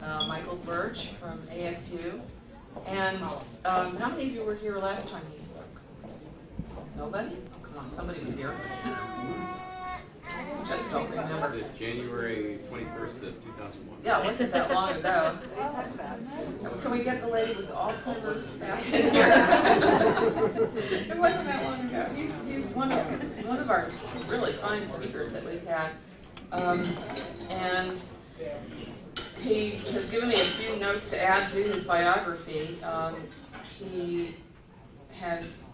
Michael Birch from ASU. And how many of you were here last time he spoke? Nobody? Oh, come on, somebody was here. Just don't remember. January 21st of 2001. Yeah, it wasn't that long ago. Can we get the lady with the Alzheimer's back in here? It wasn't that long ago. He's one of our really fine speakers that we've had. And he has given me a few notes to add to his biography. He has,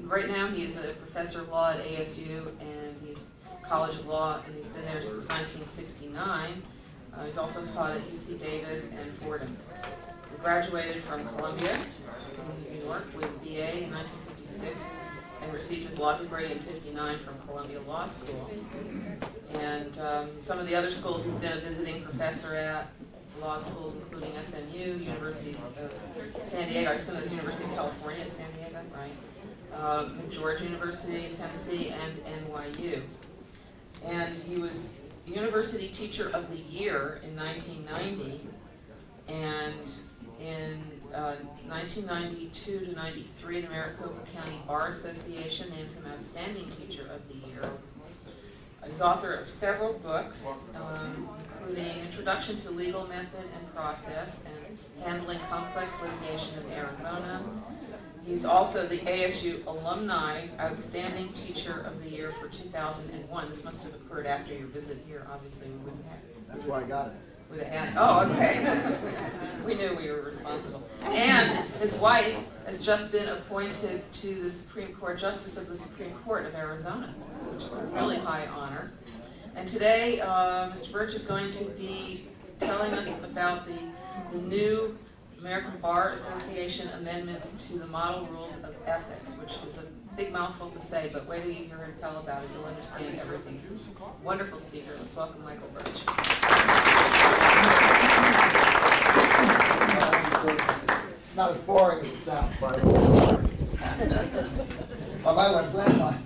right now he's a professor of law at ASU, and he's College of Law, and he's been there since 1969. He's also taught at UC Davis and Fordham. He graduated from Columbia in New York with a BA in 1956 and received his law degree in 1959 from Columbia Law School. And some of the other schools he's been a visiting professor at, law schools including SMU, University of San Diego, I assume that's University of California at San Diego, right? Georgia University in Tennessee, and NYU. And he was University Teacher of the Year in 1990, and in 1992 to 93, the Maricopa County Bar Association named him Outstanding Teacher of the Year. He's author of several books, including Introduction to Legal Method and Process and Handling Complex Litigation in Arizona. He's also the ASU Alumni Outstanding Teacher of the Year for 2001. This must have occurred after your visit here, obviously. We wouldn't have. That's why I got it. Oh, okay. We knew we were responsible. And his wife has just been appointed to the Supreme Court, Justice of the Supreme Court of Arizona, which is a really high honor. And today, Mr. Birch is going to be telling us about the new American Bar Association amendments to the Model Rules of Ethics, which is a big mouthful to say, but wait till you hear him tell about it. You'll understand everything. He's a wonderful speaker. Let's welcome Michael Birch. It's not as boring as it sounds, but by the way, Glenn,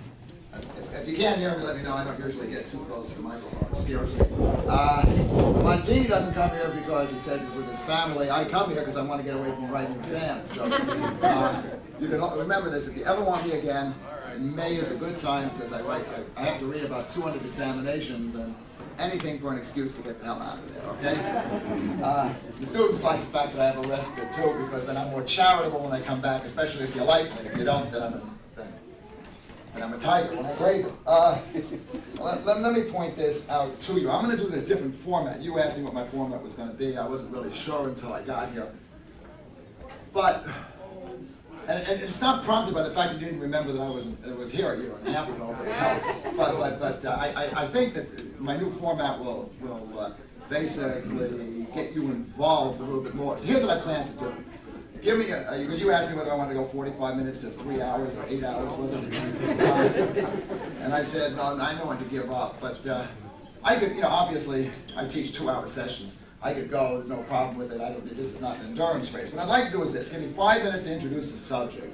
if you can't hear me, let me know. I don't usually get too close to the microphone. It scares me. Montini doesn't come here because he says he's with his family. I come here because I want to get away from writing exams. So you can remember this. If you ever want me again, May is a good time because I have to read about 200 examinations and anything for an excuse to get the hell out of there, okay? The students like the fact that I have a respite too, because then I'm more charitable when I come back, especially if you like me. If you don't, then I'm a tiger when I grade them. Let me point this out to you. I'm going to do the different format. You asked me what my format was going to be. I wasn't really sure until I got here. But, and it's not prompted by the fact that you didn't remember that I was here a year and a half ago, but I think that my new format will basically get you involved a little bit more. So here's what I plan to do. Give me because you asked me whether I wanted to go 45 minutes to 3 hours or 8 hours, wasn't it? And I said, no, I don't want to give up, but I could, obviously I teach 2-hour sessions. I could go, there's no problem with it. This is not an endurance race. What I'd like to do is this, give me 5 minutes to introduce the subject.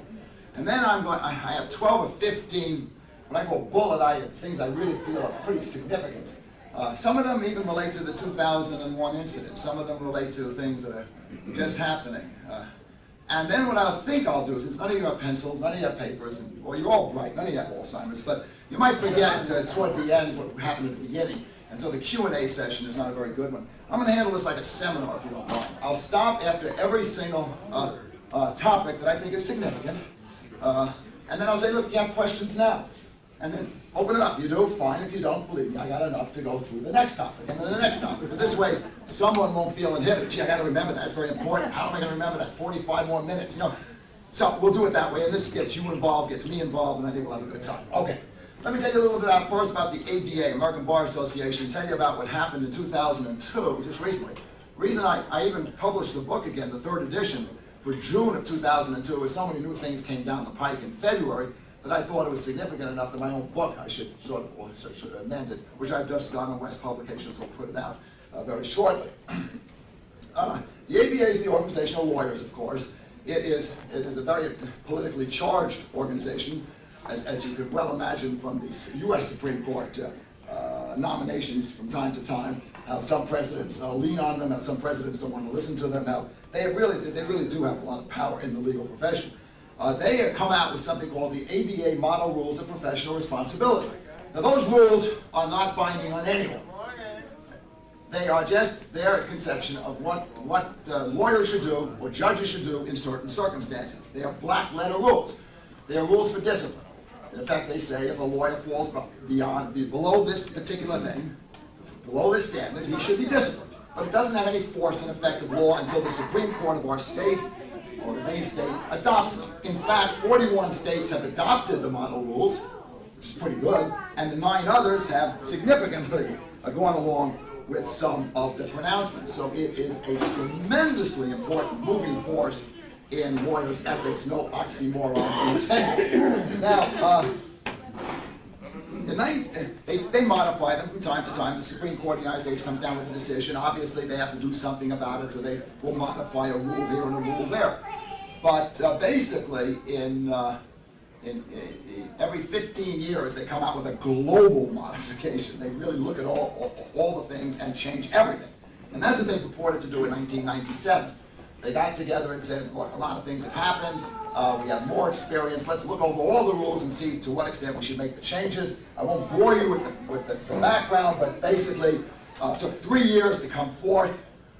And then I have 12 or 15, what I call bullet items, things I really feel are pretty significant. Some of them even relate to the 2001 incident. Some of them relate to things that are just happening. And then what I think I'll do is, since none of you have pencils, none of you have papers, well, you're all bright, none of you have Alzheimer's, but you might forget toward the end what happened at the beginning. And so the Q&A session is not a very good one. I'm going to handle this like a seminar, if you don't mind. I'll stop after every single topic that I think is significant. And then I'll say, look, you have questions now. And then open it up. You do, fine. If you don't, believe me, I got enough to go through the next topic and then the next topic. But this way, someone won't feel inhibited. Gee, I got to remember that. It's very important. How am I going to remember that? 45 more minutes, So we'll do it that way, and this gets you involved, gets me involved, and I think we'll have a good time. Okay. Let me tell you a little bit first about the ABA, American Bar Association, tell you about what happened in 2002, just recently. The reason I even published the book again, the 3rd edition, for June of 2002, is so many new things came down the pike in February that I thought it was significant enough that my own book I should amend it, which I've just done, and West Publications will put it out very shortly. The ABA is the organization of lawyers, of course. It is a very politically charged organization, as you could well imagine from the U.S. Supreme Court nominations from time to time. how some presidents lean on them, how some presidents don't want to listen to them, how they really do have a lot of power in the legal profession. They have come out with something called the ABA Model Rules of Professional Responsibility. Now those rules are not binding on anyone. They are just their conception of what lawyers should do or judges should do in certain circumstances. They are black letter rules. They are rules for discipline. In fact, they say if a lawyer falls below this particular thing, below this standard, he should be disciplined. But it doesn't have any force and effect of law until the Supreme Court of our state or of any state adopts them. In fact, 41 states have adopted the model rules, which is pretty good, and the 9 others have significantly gone along with some of the pronouncements. So it is a tremendously important moving force in lawyers' ethics, no oxymoron intended. Now, they modify them from time to time. The Supreme Court of the United States comes down with a decision. Obviously, they have to do something about it, so they will modify a rule here and a rule there. But basically, in every 15 years, they come out with a global modification. They really look at all the things and change everything. And that's what they purported to do in 1997. They got together and said, look, a lot of things have happened. We have more experience. Let's look over all the rules and see to what extent we should make the changes. I won't bore you with the background, but basically it took 3 years to come forth.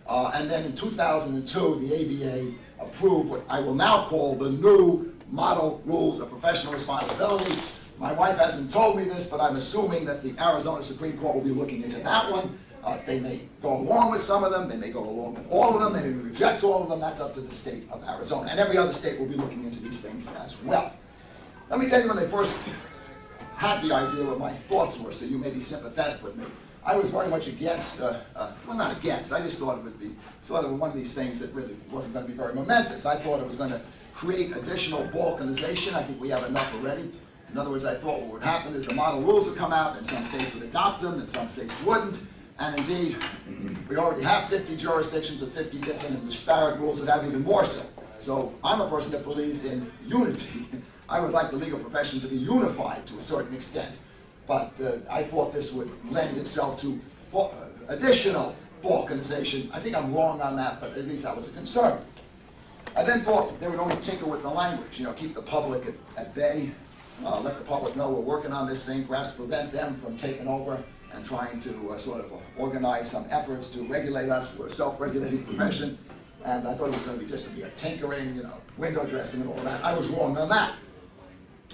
And then in 2002, the ABA approved what I will now call the new Model Rules of Professional Responsibility. My wife hasn't told me this, but I'm assuming that the Arizona Supreme Court will be looking into that one. They may go along with some of them, they may go along with all of them, they may reject all of them. That's up to the state of Arizona. And every other state will be looking into these things as well. Let me tell you when they first had the idea what my thoughts were, so you may be sympathetic with me. I was very much against, well, not against, I just thought it would be sort of one of these things that really wasn't going to be very momentous. I thought it was going to create additional balkanization. I think we have enough already. In other words, I thought what would happen is the model rules would come out, and some states would adopt them, and some states wouldn't. And indeed, we already have 50 jurisdictions with 50 different and disparate rules that have even more so. So I'm a person that believes in unity. I would like the legal profession to be unified to a certain extent. But I thought this would lend itself to additional balkanization. I think I'm wrong on that, but at least that was a concern. I then thought they would only tinker with the language, keep the public at bay, let the public know we're working on this thing, perhaps prevent them from taking over and trying to sort of organize some efforts to regulate us. We're a self-regulating profession, and I thought it was going to be just to be a tinkering, window dressing and all that. I was wrong on that.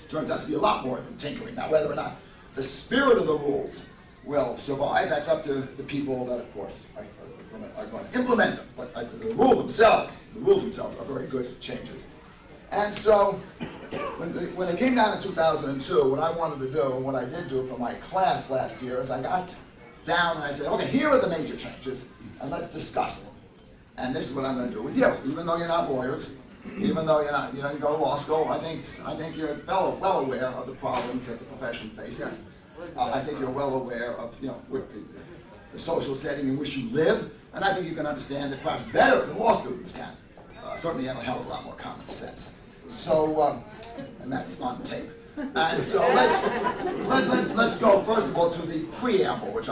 Turns out to be a lot more than tinkering. Now, whether or not the spirit of the rules will survive, that's up to the people that, of course, are going to implement them. But the rules themselves are very good changes. And so, when it came down in 2002, what I wanted to do, and what I did do for my class last year, is I got down and I said, okay, here are the major changes, and let's discuss them. And this is what I'm going to do with you. Even though you're not lawyers, even though you're not, you go to law school, I think you're well aware of the problems that the profession faces. I think you're well aware of, the social setting in which you live, and I think you can understand that perhaps better than law students can. Certainly you have a hell of a lot more common sense. So, and that's on tape. And so let's go first of all to the preamble, which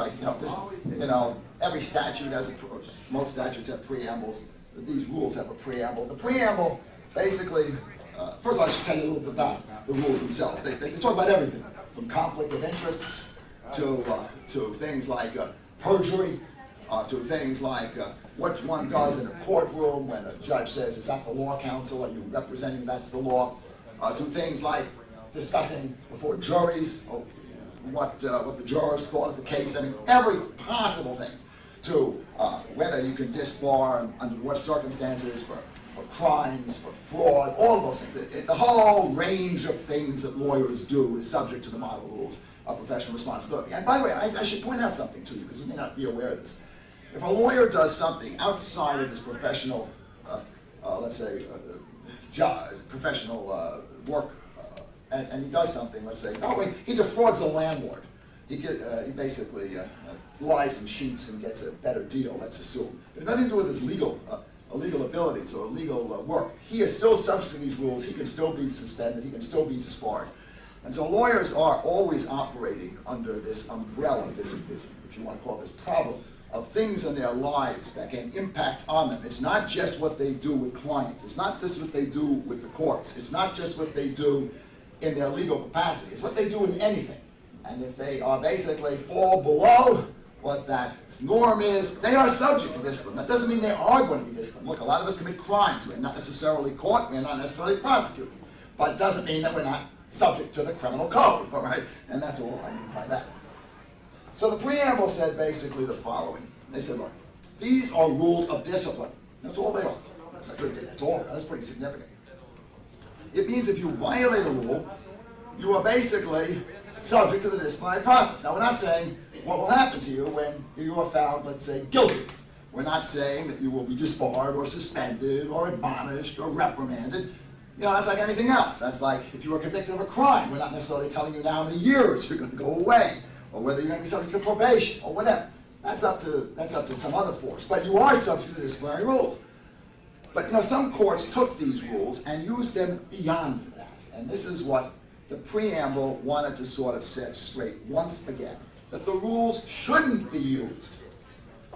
every statute has most statutes have preambles. But these rules have a preamble. The preamble basically, first of all, I should tell you a little bit about the rules themselves. They talk about everything, from conflict of interests to things like perjury, to things like what one does in a courtroom when a judge says, is that the law, counsel? Are you representing that's the law? To things like discussing before juries what the jurors thought of the case. I mean, every possible thing to whether you can disbar and under what circumstances for crimes, for fraud, all of those things. The whole range of things that lawyers do is subject to the model rules of professional responsibility. And by the way, I should point out something to you, because you may not be aware of this. If a lawyer does something outside of his professional, let's say, professional work, and he does something, let's say, he defrauds a landlord. He basically lies and cheats and gets a better deal, let's assume. It has nothing to do with his legal abilities or legal work. He is still subject to these rules. He can still be suspended. He can still be disbarred. And so lawyers are always operating under this umbrella, this if you want to call this problem, of things in their lives that can impact on them. It's not just what they do with clients. It's not just what they do with the courts. It's not just what they do in their legal capacity. It's what they do in anything. And if they are basically fall below what that norm is, they are subject to discipline. That doesn't mean they are going to be disciplined. Look, a lot of us commit crimes. We're not necessarily caught. We're not necessarily prosecuted. But it doesn't mean that we're not subject to the criminal code, all right? And that's all I mean by that. So the preamble said basically the following. They said, look, these are rules of discipline. That's all they are. That's all. That's pretty significant. It means if you violate a rule, you are basically subject to the disciplinary process. Now, we're not saying what will happen to you when you are found, let's say, guilty. We're not saying that you will be disbarred or suspended or admonished or reprimanded. You know, that's like anything else. That's like if you were convicted of a crime. We're not necessarily telling you now how many years you're going to go away, or whether you're going to be subject to probation, or whatever. That's up to some other force. But you are subject to disciplinary rules. But you know, some courts took these rules and used them beyond that. And this is what the preamble wanted to sort of set straight once again. That the rules shouldn't be used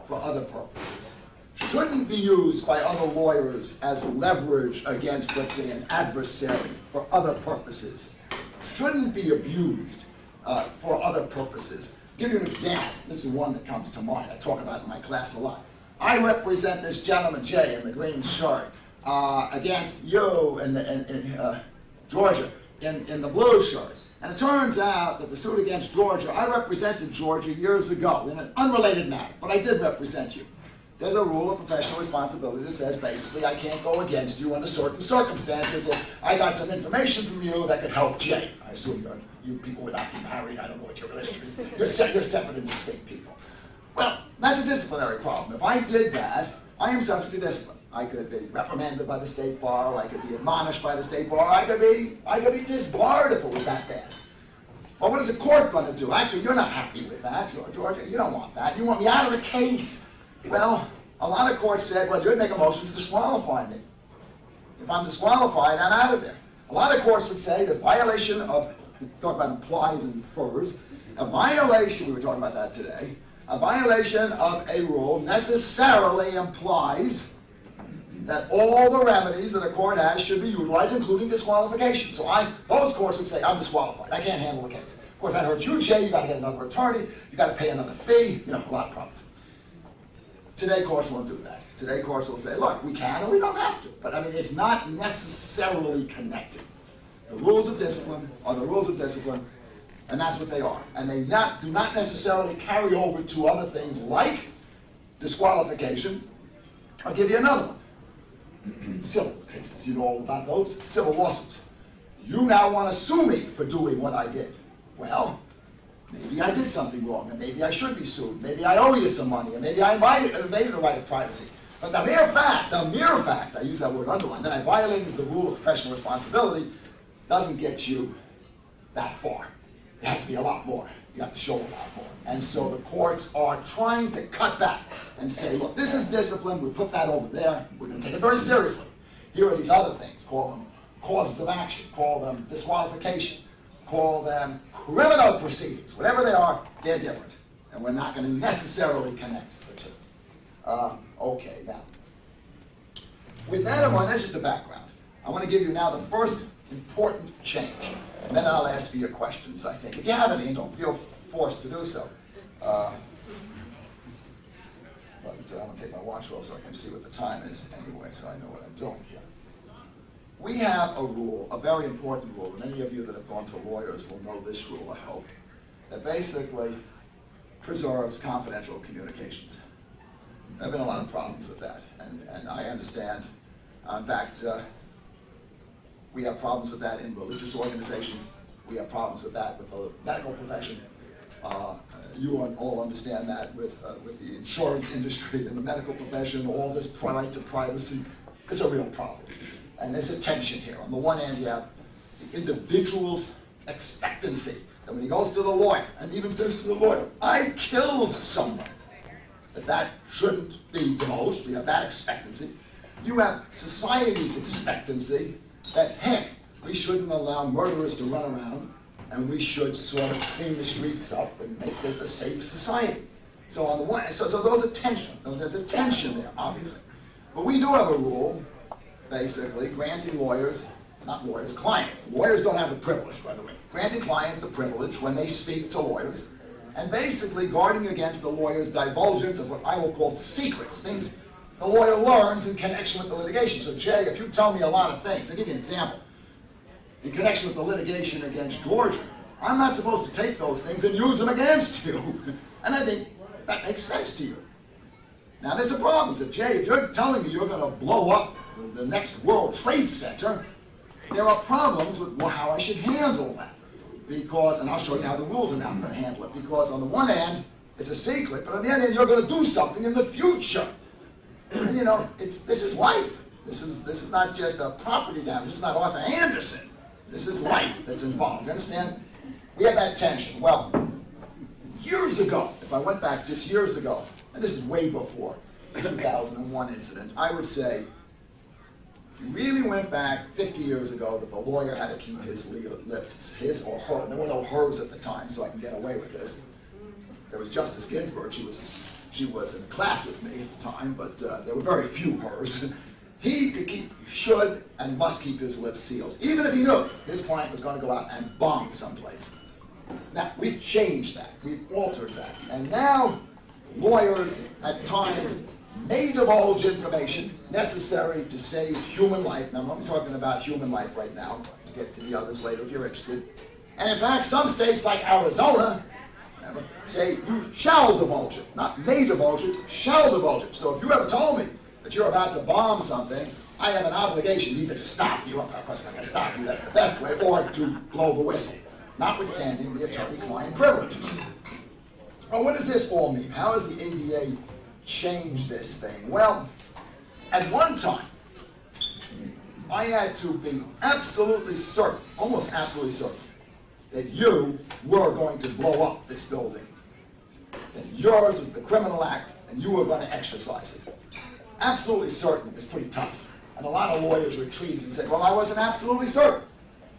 for other purposes. Shouldn't be used by other lawyers as leverage against, let's say, an adversary for other purposes. Shouldn't be abused for other purposes. I'll give you an example. This is one that comes to mind. I talk about it in my class a lot. I represent this gentleman, Jay, in the green shirt, against you in Georgia in the blue shirt. And it turns out that the suit against Georgia, I represented Georgia years ago in an unrelated matter, but I did represent you. There's a rule of professional responsibility that says basically I can't go against you under certain circumstances if I got some information from you that could help Jay. I assume you people would not be married. I don't know what your relationship is. You're separate and distinct people. Well, that's a disciplinary problem. If I did that, I am subject to discipline. I could be reprimanded by the state bar, I could be admonished by the state bar, I could be disbarred if it was that bad. Well, what is a court going to do? Actually, you're not happy with that, Georgia. You don't want that. You want me out of the case. Well, a lot of courts said, well, you'd make a motion to disqualify me. If I'm disqualified, I'm out of there. A lot of courts would say that violation of, talk about implies and infers, a violation, we were talking about that today, a violation of a rule necessarily implies that all the remedies that a court has should be utilized, including disqualification. So those courts would say, I'm disqualified. I can't handle the case. Of course, that hurts you, Jay. You got to get another attorney. You got to pay another fee. You know, a lot of problems. Today, courts won't do that. Today, courts will say, look, we can and we don't have to. But I mean, it's not necessarily connected. The rules of discipline are the rules of discipline, and that's what they are. And they do not necessarily carry over to other things like disqualification. I'll give you another one. Civil cases, you know all about those, civil lawsuits. You now want to sue me for doing what I did. Well, maybe I did something wrong, and maybe I should be sued. Maybe I owe you some money, and maybe I invaded the right of privacy. But the mere fact, I use that word underline, that I violated the rule of professional responsibility doesn't get you that far. It has to be a lot more. You have to show a lot more. And so the courts are trying to cut back and say, look, this is discipline, we put that over there, we're going to take it very seriously. Here are these other things, call them causes of action, call them disqualification, call them criminal proceedings. Whatever they are, they're different. And we're not going to necessarily connect the two. Okay, now, with that in mind, that's just the background. I want to give you now the first important change. And then I'll ask for your questions, I think. If you have any, don't feel forced to do so. I'm going to take my watch off so I can see what the time is anyway, so I know what I'm doing here. We have a rule, a very important rule, and any of you that have gone to lawyers will know this rule, I hope, that basically preserves confidential communications. There have been a lot of problems with that, and I understand. In fact, we have problems with that in religious organizations. We have problems with that with the medical profession. You all understand that with the insurance industry and the medical profession, all this rights of privacy. It's a real problem. And there's a tension here. On the one hand, you have the individual's expectancy that when he goes to the lawyer, and even says to the lawyer, I killed someone, that shouldn't be divulged. You have that expectancy. You have society's expectancy that, heck, we shouldn't allow murderers to run around, and we should sort of clean the streets up and make this a safe society. So on the one, so those are tension. There's tension there, obviously. But we do have a rule, basically, granting lawyers, not lawyers, clients. Lawyers don't have the privilege, by the way. Granting clients the privilege when they speak to lawyers, and basically guarding against the lawyer's divulgence of what I will call secrets, things the lawyer learns in connection with the litigation. So Jay, if you tell me a lot of things, I'll give you an example. In connection with the litigation against Georgia, I'm not supposed to take those things and use them against you. And I think that makes sense to you. Now there's a problem. So Jay, if you're telling me you're going to blow up the next World Trade Center, there are problems with how I should handle that. Because, and I'll show you how the rules are now going to handle it. Because on the one hand, it's a secret, but on the other hand, you're going to do something in the future. And you know, this is life. This is not just a property damage. This is not Arthur Anderson. This is life that's involved. You understand? We have that tension. Well, years ago, if I went back just years ago, and this is way before the 2001 incident, I would say, if you really went back 50 years ago, that the lawyer had to keep his lips, his or her. There were no hers at the time, so I can get away with this. There was Justice Ginsburg. She was in class with me at the time, but there were very few hers. He could keep, should, and must keep his lips sealed, even if he knew his client was going to go out and bomb someplace. Now, we've changed that. We've altered that. And now, lawyers, at times, may divulge information necessary to save human life. Now, I'm not talking about human life right now. I'll get to the others later if you're interested. And in fact, some states like Arizona say you shall divulge it. Not may divulge it, shall divulge it. So if you ever told me that you're about to bomb something, I have an obligation either to stop you, of course if I can stop you, that's the best way, or to blow the whistle, notwithstanding the attorney-client privilege. Well, what does this all mean? How has the ABA changed this thing? Well, at one time, I had to be absolutely certain, almost absolutely certain, that you were going to blow up this building. That yours was the criminal act, and you were going to exercise it. Absolutely certain is pretty tough. And a lot of lawyers retreated and said, well, I wasn't absolutely certain.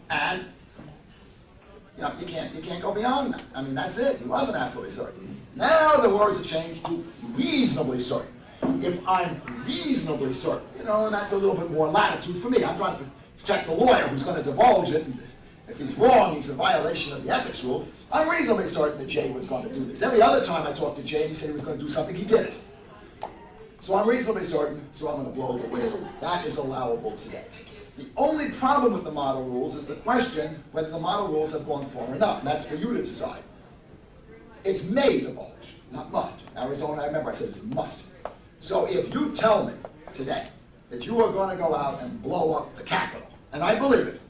And, you know, you can't go beyond that. I mean, that's it. He wasn't absolutely certain. Now the words have changed to reasonably certain. If I'm reasonably certain, you know, and that's a little bit more latitude for me. I'm trying to protect the lawyer who's going to divulge it. And if he's wrong, he's in violation of the ethics rules. I'm reasonably certain that Jay was going to do this. Every other time I talked to Jay, he said he was going to do something, he did it. So I'm reasonably certain, so I'm going to blow the whistle. That is allowable today. The only problem with the model rules is the question whether the model rules have gone far enough, and that's for you to decide. It's may divulge, not must. Arizona, I remember I said it's must. So if you tell me today that you are going to go out and blow up the Capitol, and I believe it,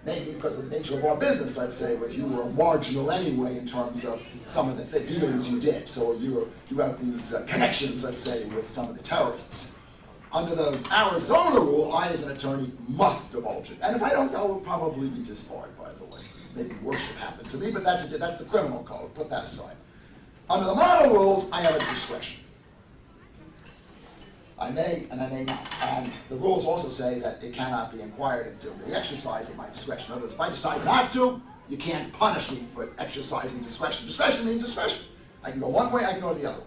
maybe because of the nature of our business, let's say, was you were marginal anyway in terms of some of the dealings you did. So you have these connections, let's say, with some of the terrorists. Under the Arizona rule, I, as an attorney, must divulge it. And if I don't, I will probably be disbarred, by the way. Maybe worse should happen to me, but that's the criminal code. Put that aside. Under the model rules, I have a discretion. I may and I may not. And the rules also say that it cannot be inquired into. The exercise of my discretion. In other words, if I decide not to, you can't punish me for exercising discretion. Discretion means discretion. I can go one way, I can go the other way.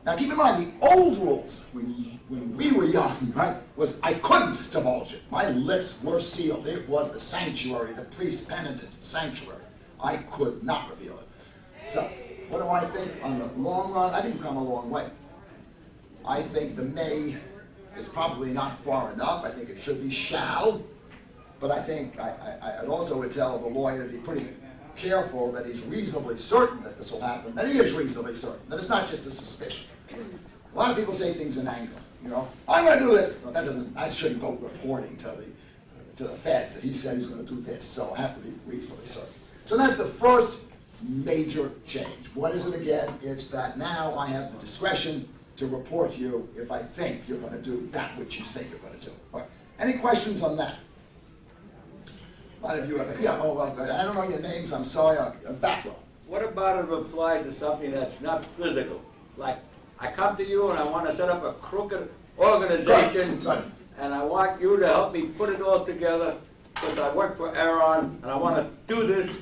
Now keep in mind, the old rules, when we were young, right, was I couldn't divulge it. My lips were sealed. It was the sanctuary, the priest penitent sanctuary. I could not reveal it. So, what do I think on the long run? I think we've come a long way. I think the may is probably not far enough. I think it should be shall. But I think I also would tell the lawyer to be pretty careful that he's reasonably certain that this will happen, that he is reasonably certain, that it's not just a suspicion. A lot of people say things in anger. You know, I'm going to do this. Well, I shouldn't go reporting to the feds that he said he's going to do this. So I have to be reasonably certain. So that's the first major change. What is it again? It's that now I have the discretion to report to you if I think you're going to do that which you say you're going to do. All right. Any questions on that? A lot of you have, yeah, oh, well, I don't know your names, I'm sorry, I'm back row. What about if it applies to something that's not physical? Like, I come to you and I want to set up a crooked organization, Good. and I want you to help me put it all together, because I work for Aaron, and I want to do this.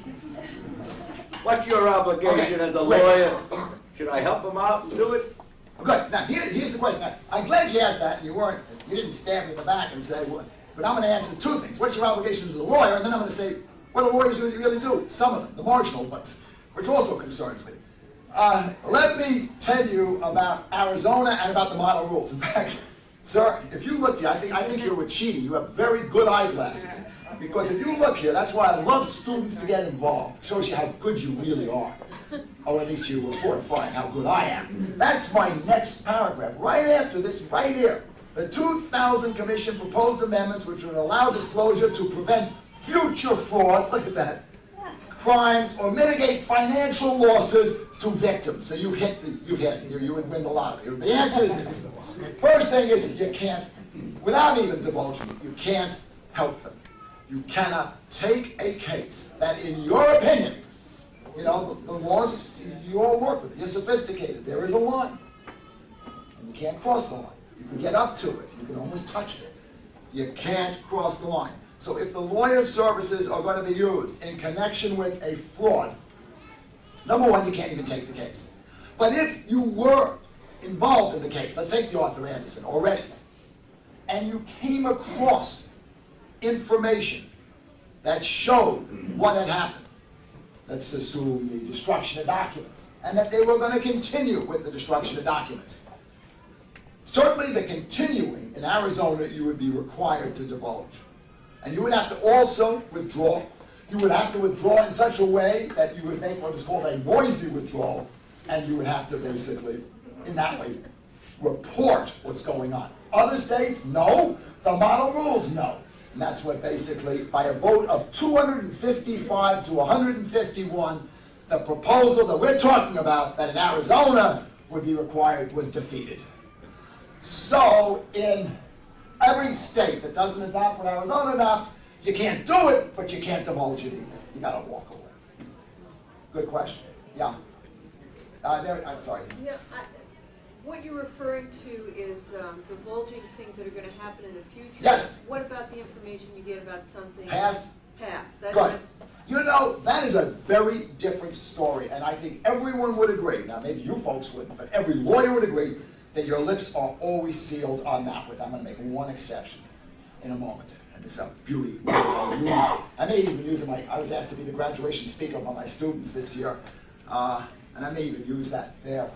What's your obligation as a lawyer? Should I help him out and do it? Good. Now, here's the question. Now, I'm glad you asked that. You didn't stab me in the back and say, well, but I'm going to answer two things. What's your obligation as a lawyer? And then I'm going to say, what do lawyers really do? Some of them, the marginal ones, which also concerns me. Let me tell you about Arizona and about the model rules. In fact, sir, if you look here, I think you're cheating. You have very good eyeglasses. Because if you look here, that's why I love students to get involved. Shows you how good you really are. Or at least you were fortifying how good I am. That's my next paragraph. Right after this, right here. The 2000 Commission proposed amendments which would allow disclosure to prevent future frauds, look at that, crimes, or mitigate financial losses to victims. So you would win the lottery. The answer is this. First thing is you can't, without even divulging it, you can't help them. You cannot take a case that, in your opinion, you know, the laws, you all work with it. You're sophisticated. There is a line. And you can't cross the line. You can get up to it. You can almost touch it. You can't cross the line. So if the lawyer's services are going to be used in connection with a fraud, number one, you can't even take the case. But if you were involved in the case, let's take the Arthur Anderson already, and you came across information that showed what had happened, let's assume the destruction of documents, and that they were going to continue with the destruction of documents. Certainly the continuing in Arizona, you would be required to divulge. And you would have to also withdraw. You would have to withdraw in such a way that you would make what is called a noisy withdrawal, and you would have to basically, in that way, report what's going on. Other states, no. The model rules, no. And that's what basically, by a vote of 255 to 151, the proposal that we're talking about, that in Arizona would be required, was defeated. So, in every state that doesn't adopt what Arizona adopts, you can't do it, but you can't divulge it either. You gotta walk away. Good question. Yeah. I'm sorry. Yeah, what you're referring to is divulging things that are going to happen in the future. Yes. What about the information you get about something Past? past? Good. You know, that is a very different story, and I think everyone would agree, now maybe you folks wouldn't, but every lawyer would agree that your lips are always sealed on that, with I'm going to make one exception in a moment. And this is a beauty. I may even use it, I was asked to be the graduation speaker by my students this year, and I may even use that there.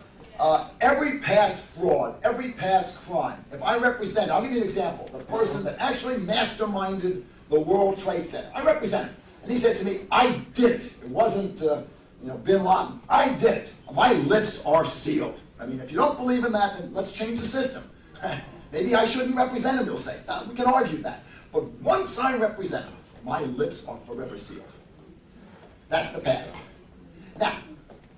Every past fraud, every past crime, if I represent, I'll give you an example, the person that actually masterminded the World Trade Center, I represent him, and he said to me, I did it. It wasn't, Bin Laden. I did it. My lips are sealed. I mean, if you don't believe in that, then let's change the system. Maybe I shouldn't represent him, you'll say. We can argue that. But once I represent him, my lips are forever sealed. That's the past. Now,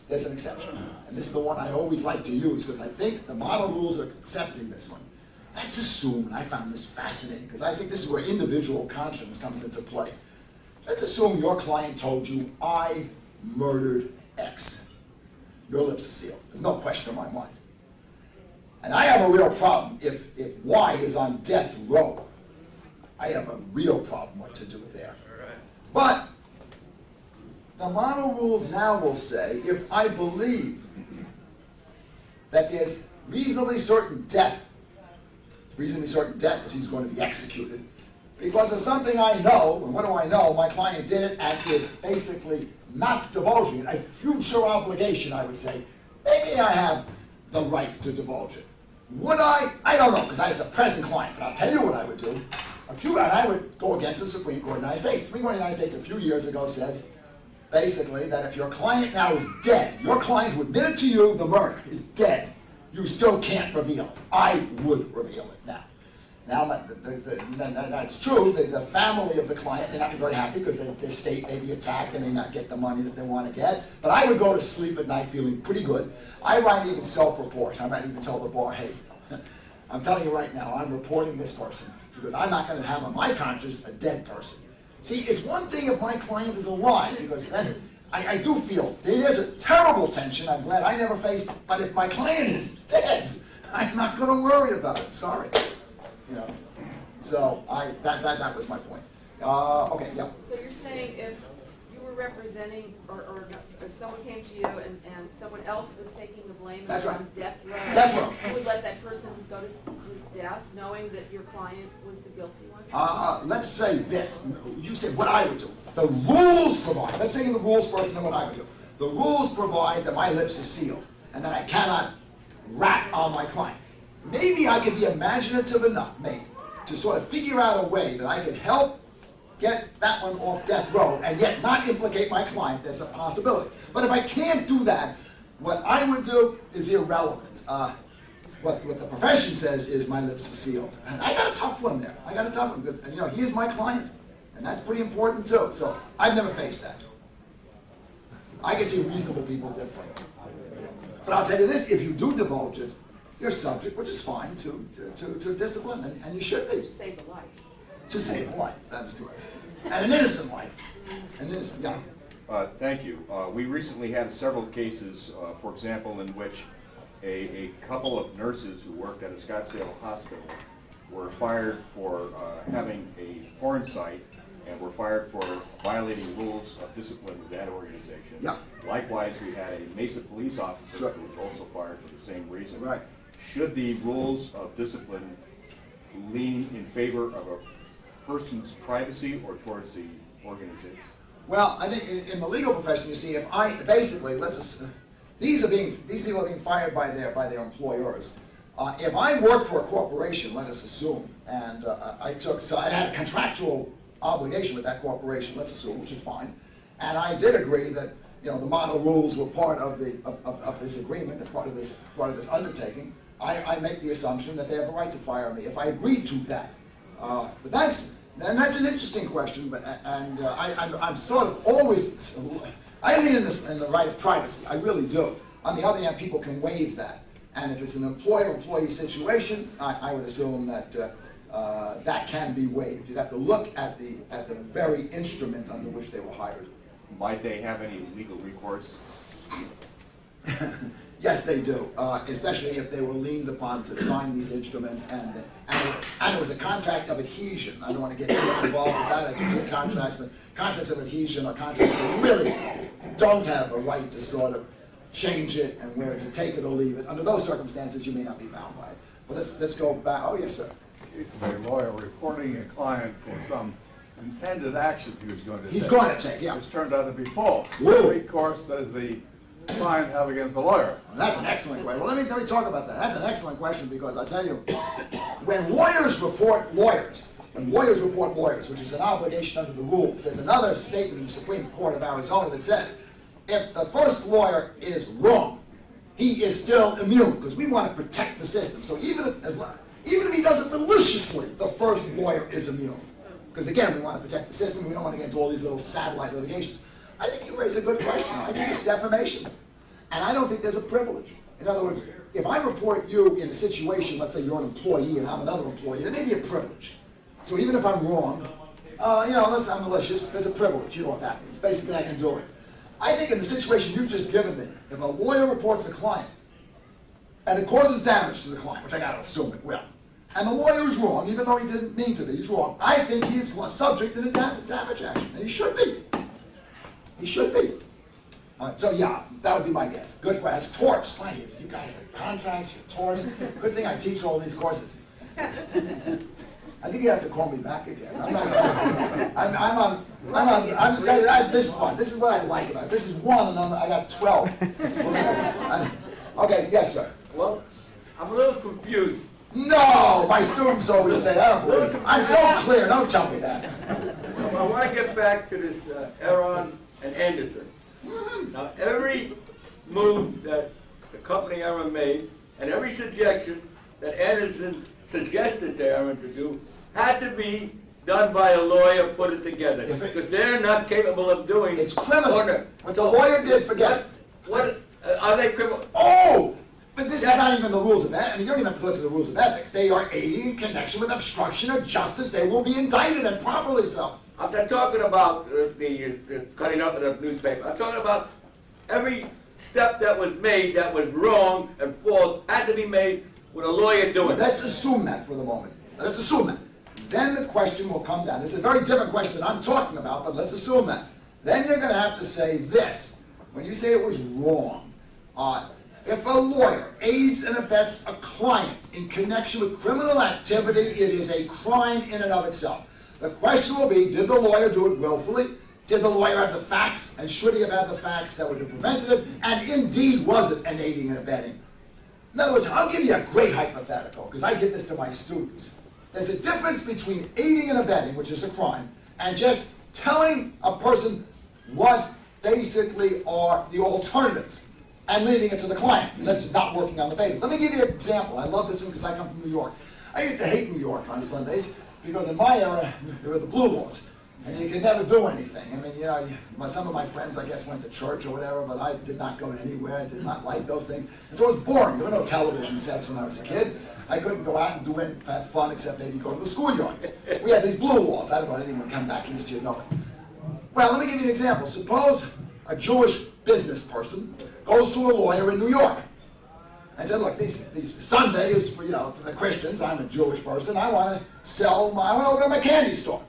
there's an exception. And this is the one I always like to use, because I think the model rules are accepting this one. Let's assume, and I found this fascinating, because I think this is where individual conscience comes into play. Let's assume your client told you, I murdered X. Your lips are sealed. There's no question in my mind. And I have a real problem if Y is on death row. I have a real problem what to do there. But the model rules now will say, if I believe that there's reasonably certain death, it's reasonably certain death because he's going to be executed, because of something I know, and what do I know? My client did it and is basically not divulging it, a future obligation, I would say. Maybe I have the right to divulge it. Would I? I don't know, because it's a present client, but I'll tell you what I would do. And I would go against the Supreme Court of the United States. The Supreme Court of the United States a few years ago said, basically, that if your client now is dead, your client who admitted to you the murder is dead, you still can't reveal it. I would reveal it now. Now, that's true. The family of the client may not be very happy because their state may be attacked. They may not get the money that they want to get. But I would go to sleep at night feeling pretty good. I might even self-report. I might even tell the bar, hey, I'm telling you right now, I'm reporting this person because I'm not going to have on my conscience a dead person. See, it's one thing if my client is alive, because then I do feel there's a terrible tension. I'm glad I never faced it. But if my client is dead, I'm not going to worry about it. Sorry. You know, so that was my point. Okay, yeah. So you're saying if you were representing, or if someone came to you and someone else was taking the blame and That's was right. on death row, Death row. you would let that person go to his death, knowing that your client was the guilty one? Let's say this. You said what I would do. The rules provide, let's say the rules first and then what I would do. The rules provide that my lips are sealed and that I cannot rat on my client. Maybe I could be imaginative enough, maybe, to sort of figure out a way that I could help get that one off death row and yet not implicate my client. There's a possibility. But if I can't do that, what I would do is irrelevant. What the profession says is my lips are sealed. And I got a tough one there. I got a tough one because, you know, he is my client. And that's pretty important too. So I've never faced that. I can see reasonable people different. But I'll tell you this, if you do divulge it, you're subject, which is fine, to discipline, and you should be. To save a life. To save a life, that is correct. And an innocent life. An innocent, yeah. Thank you. We recently had several cases, for example, in which a couple of nurses who worked at a Scottsdale hospital were fired for having a porn site and were fired for violating rules of discipline with that organization. Yeah. Likewise, we had a Mesa police officer Sure. who was also fired for the same reason. Right. Should the rules of discipline lean in favor of a person's privacy or towards the organization? Well, I think in the legal profession, you see, if I basically these people are being fired by their employers. If I worked for a corporation, let us assume, and I had a contractual obligation with that corporation, let's assume, which is fine, and I did agree that, you know, the model rules were part of this agreement and part of this undertaking. I make the assumption that they have a right to fire me if I agreed to that. But that's an interesting question. But I'm sort of always I lean in the right of privacy. I really do. On the other hand, people can waive that, and if it's an employer-employee situation, I would assume that that can be waived. You'd have to look at the very instrument under which they were hired. Might they have any legal recourse? Yes, they do, especially if they were leaned upon to sign these instruments, and it was a contract of adhesion. I don't want to get too much involved with that. I do take contracts, but contracts of adhesion are contracts that really don't have a right to sort of change it and where to take it or leave it. Under those circumstances, you may not be bound by it. But let's go back. Oh, yes, sir. Case of a lawyer reporting a client for some intended action he was going to take. He's going to take, yeah. Which turned out to be false. Whoa. What recourse does the client have against the lawyer? That's an excellent question. Well, let me talk about that. That's an excellent question because I'll tell you, when lawyers report lawyers, which is an obligation under the rules, there's another statement in the Supreme Court of Arizona that says, if the first lawyer is wrong, he is still immune because we want to protect the system. So even if he does it maliciously, the first lawyer is immune. Because again, we want to protect the system. We don't want to get into all these little satellite litigations. I think you raise a good question. I think it's defamation. And I don't think there's a privilege. In other words, if I report you in a situation, let's say you're an employee and I'm another employee, there may be a privilege. So even if I'm wrong, unless I'm malicious, there's a privilege. You know what that means. Basically, I can do it. I think in the situation you've just given me, if a lawyer reports a client and it causes damage to the client, which I gotta assume it will, and the lawyer is wrong, even though he didn't mean to be, he's wrong, I think he's subject to the damage action, and he should be. He should be. So yeah, that would be my guess. Good question. It's torts. You guys have contracts, you're torts. Good thing I teach all these courses. I think you have to call me back again. I'm just saying, this is fun. This is what I like about it. This is one, and I got 12. Okay, yes, sir. Well, I'm a little confused. No, my students always say, I don't believe it. I'm so clear, don't tell me that. I want to get back to this Aaron and Anderson. Now, every move that the company Aaron made, and every suggestion that Anderson suggested to Aaron to do, had to be done by a lawyer, put it together. Because they're not capable of doing it. It's criminal. What the lawyer did, forget it. What, are they criminal? Oh! But this is not even the rules of ethics. I mean, you don't even have to go to the rules of ethics. They are aiding in connection with obstruction of justice. They will be indicted, and properly so. I'm not talking about the cutting up of the newspaper. I'm talking about every step that was made that was wrong and false had to be made with a lawyer doing it. Let's assume that for the moment. Let's assume that. Then the question will come down. This is a very different question than I'm talking about, but let's assume that. then you're gonna have to say this. When you say it was wrong, if a lawyer aids and abets a client in connection with criminal activity, it is a crime in and of itself. The question will be, did the lawyer do it willfully? Did the lawyer have the facts, and should he have had the facts that would have prevented it? And indeed, was it an aiding and abetting? In other words, I'll give you a great hypothetical, because I give this to my students. There's a difference between aiding and abetting, which is a crime, and just telling a person what basically are the alternatives and leaving it to the client. And that's not working on the papers. Let me give you an example. I love this one because I come from New York. I used to hate New York on Sundays because in my era, there were the blue laws. And you could never do anything. I mean, you know, some of my friends, I guess, went to church or whatever, but I did not go anywhere. I did not like those things. And so it was boring. There were no television sets when I was a kid. I couldn't go out and do any fun except maybe go to the schoolyard. We had these blue laws. I don't know if anyone would come back east, you'd know it. Well, let me give you an example. Suppose a Jewish business person goes to a lawyer in New York and said, look, these Sunday is for, for the Christians. I'm a Jewish person. I want to I want to open up a candy store.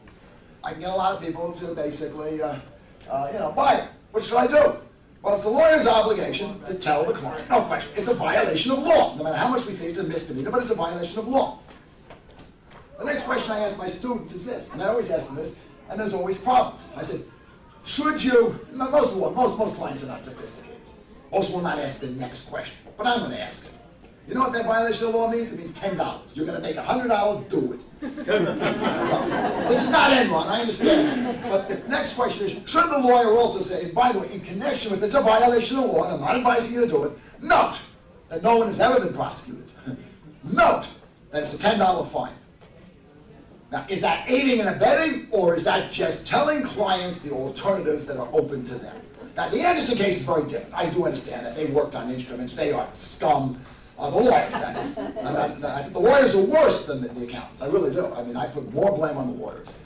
I can get a lot of people to basically, buy it. What should I do? Well, it's the lawyer's obligation to tell the client, no question, it's a violation of law. No matter how much we think it's a misdemeanor, but it's a violation of law. The next question I ask my students is this, and I always ask them this, and there's always problems. I said, should you, most clients are not sophisticated. Most will not ask the next question, but I'm going to ask it. You know what that violation of law means? It means $10. You're going to make $100, do it. This is not Enron, I understand. But the next question is, should the lawyer also say, by the way, in connection with it's a violation of law, and I'm not advising you to do it, note that no one has ever been prosecuted. Note that it's a $10 fine. Now, is that aiding and abetting, or is that just telling clients the alternatives that are open to them? Now, the Anderson case is very different. I do understand that they worked on instruments. They are scum. The lawyers, that is. And I think the lawyers are worse than the accountants. I really do. I mean, I put more blame on the lawyers.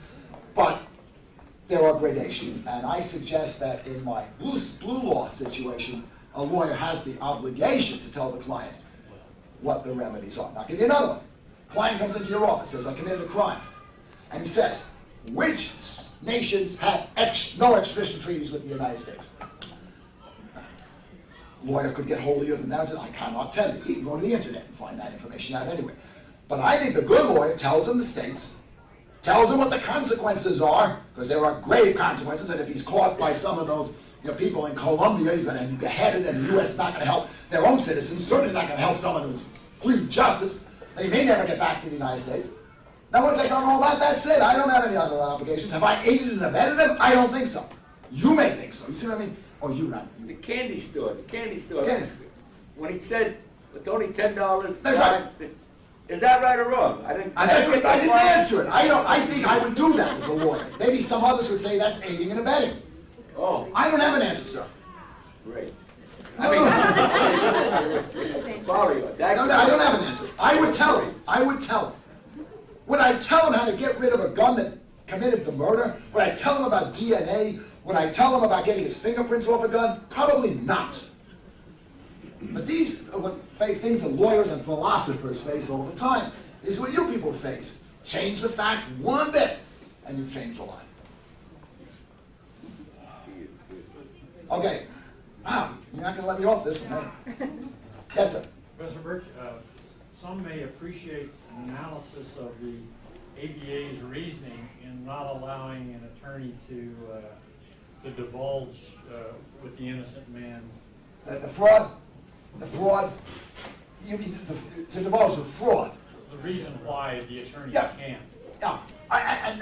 But there are gradations, and I suggest that in my blue law situation, a lawyer has the obligation to tell the client what the remedies are. Now, I'll give you another one. Client comes into your office, says, I committed a crime. And he says, which nations have no extradition treaties with the United States? Lawyer could get holier than that and say, I cannot tell you. He can go to the internet and find that information out anyway. But I think the good lawyer tells him the states, tells him what the consequences are, because there are grave consequences, and if he's caught by some of those people in Colombia, he's going to be beheaded, and the U.S. is not going to help their own citizens, certainly not going to help someone who's fleed justice, and he may never get back to the United States. Now, once I've done all that, that's it. I don't have any other obligations. Have I aided and abetted them? I don't think so. You may think so. You see what I mean? Oh, you not. The candy store. Candy. When he said it's only $10. That's right. Is that right or wrong? I didn't answer it. I think I would do that as a lawyer. Maybe some others would say that's aiding and abetting. Oh. I don't have an answer, sir. Great. No, Follow you. I don't have an answer. I would tell him. Would I tell him how to get rid of a gun that committed the murder? Would I tell him about DNA? Would I tell him about getting his fingerprints off a gun? Probably not. But these are things that lawyers and philosophers face all the time. This is what you people face. Change the facts one bit, and you've changed a lot. Okay. Wow, you're not going to let me off this one, eh? Yes, sir. Professor Birch, some may appreciate an analysis of the ABA's reasoning in not allowing an attorney to divulge with the innocent man. The fraud, you mean to divulge the fraud. The reason why the attorney Yeah. can't. Yeah, I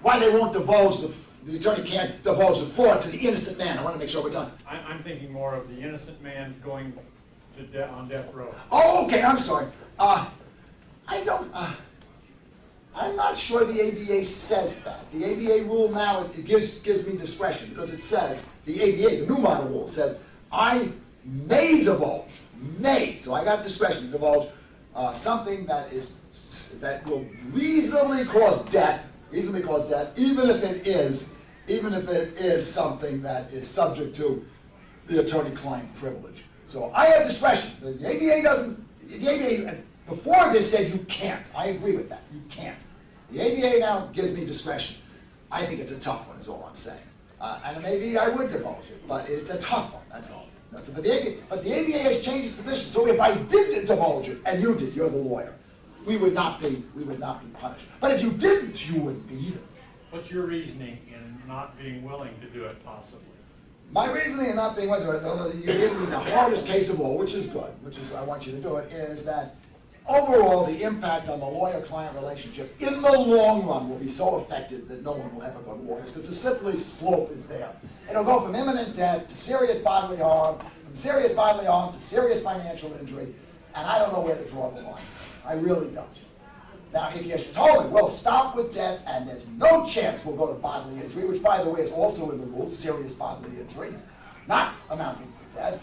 why they won't divulge, the attorney can't divulge the fraud to the innocent man. I want to make sure we're done. I'm thinking more of the innocent man going to on death row. Oh, okay, I'm sorry. I'm not sure the ABA says that. The ABA rule now, it gives me discretion, because it says, the ABA, the new model rule, said, I may divulge, so I got discretion to divulge something that will reasonably cause death, even if it is something that is subject to the attorney-client privilege. So I have discretion. The ABA doesn't, before this said you can't. I agree with that, you can't. The ABA now gives me discretion. I think it's a tough one, is all I'm saying. And maybe I would divulge it, but it's a tough one, that's all. But the ABA has changed its position, so if I did divulge it, and you did, you're the lawyer, we would not be punished. But if you didn't, you wouldn't be either. What's your reasoning in not being willing to do it possibly? My reasoning in not being willing to do it, though you gave me the hardest case of all, which is good, which is I want you to do it, is that overall the impact on the lawyer-client relationship in the long run will be so affected that no one will ever go to lawyers, because the slippery slope is there. It'll go from imminent death to serious bodily harm, from serious bodily harm to serious financial injury, and I don't know where to draw the line. I really don't. Now, if you told me, well, stop with death, and there's no chance we'll go to bodily injury, which, by the way, is also in the rules, serious bodily injury, not amounting to death,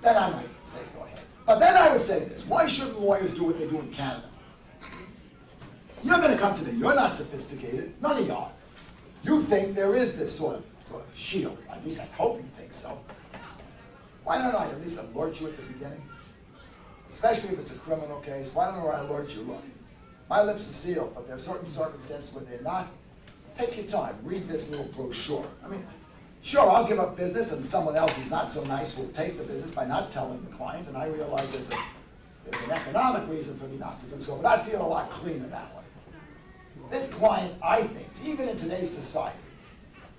then I might say go ahead. But then I would say this, why shouldn't lawyers do what they do in Canada? You're going to come to me, you're not sophisticated, none of you are. You think there is this sort of shield, at least I hope you think so. Why don't I at least alert you at the beginning? Especially if it's a criminal case, why don't I alert you? Look, my lips are sealed, but there are certain circumstances where they're not. Take your time, read this little brochure. I mean, sure, I'll give up business and someone else who's not so nice will take the business by not telling the client, and I realize there's an economic reason for me not to do so, but I feel a lot cleaner that way. This client, I think, even in today's society,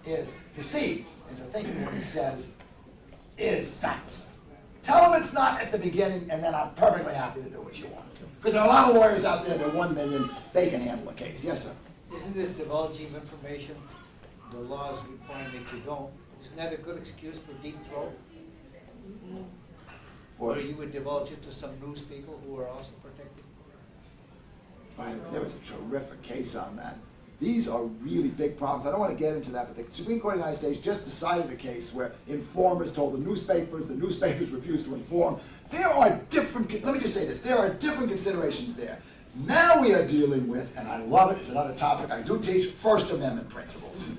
is deceived into thinking what he says is sacrosanct. Tell him it's not at the beginning, and then I'm perfectly happy to do what you want to do. Because there are a lot of lawyers out there, they're 1 million, they can handle a case. Yes, sir? Isn't this divulging of information, the laws require that you don't, isn't that a good excuse for deep throat? Or you would divulge it to some news people who are also protected? By the way, there was a terrific case on that. These are really big problems. I don't want to get into that, but the Supreme Court of the United States just decided a case where informers told the newspapers refused to inform. There are different, let me just say this, there are different considerations there. Now we are dealing with, and I love it, it's another topic I do teach, First Amendment principles.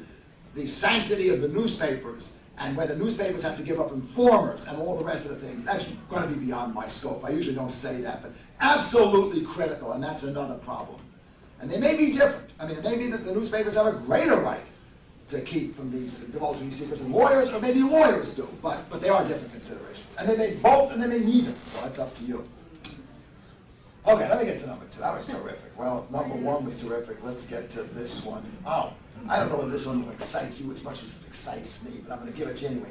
The sanctity of the newspapers, and whether newspapers have to give up informers and all the rest of the things, that's going to be beyond my scope. I usually don't say that, but absolutely critical, and that's another problem. And they may be different. I mean, it may be that the newspapers have a greater right to keep from these divulging these secrets than lawyers, or maybe lawyers do, but they are different considerations. And they may both, and they may neither, so that's up to you. Okay, let me get to number 2. That was terrific. Well, if number 1 was terrific, let's get to this one. Oh, I don't know whether this one will excite you as much as it excites me, but I'm going to give it to you anyway.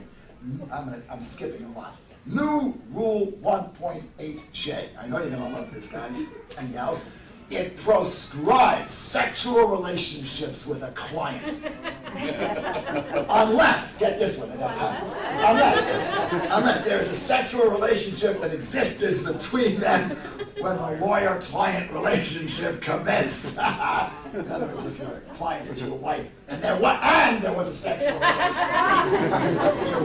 I'm skipping a lot. New Rule 1.8J. I know you're going to love this, guys and gals. It proscribes sexual relationships with a client. Unless, get this one, unless there is a sexual relationship that existed between them when the lawyer-client relationship commenced. In other words, if you're a client with your wife, and there was a sexual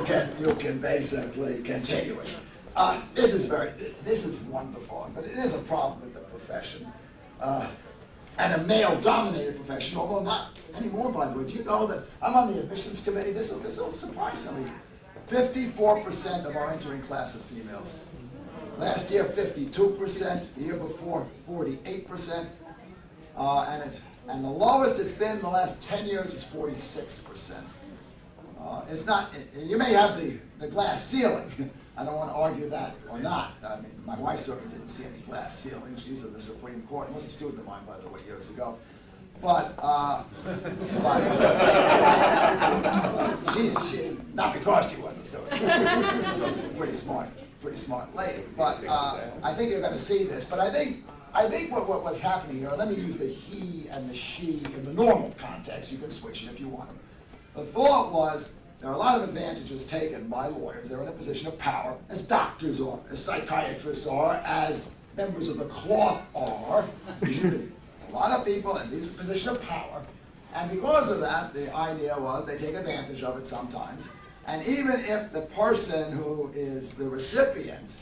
relationship, you can basically continue it. This is wonderful, but it is a problem with the profession. And a male-dominated profession, although not anymore, by the way. Do you know that I'm on the admissions committee? This will surprise some of you. 54% of our entering class are females. Last year, 52%. The year before, 48%. And the lowest it's been in the last 10 years is 46%. It's not. You may have the glass ceiling. I don't want to argue that or not. I mean, my wife certainly didn't see any glass ceiling. She's in the Supreme Court. Was a student of mine, by the way, years ago. But she not because she wasn't a student. She was a pretty smart lady. But I think you're going to see this. But I think what's happening here. Let me use the he and the she in the normal context. You can switch it if you want. The thought was, there are a lot of advantages taken by lawyers. They're in a position of power, as doctors are, as psychiatrists are, as members of the cloth are. A lot of people in this position of power. And because of that, the idea was they take advantage of it sometimes. And even if the person who is the recipient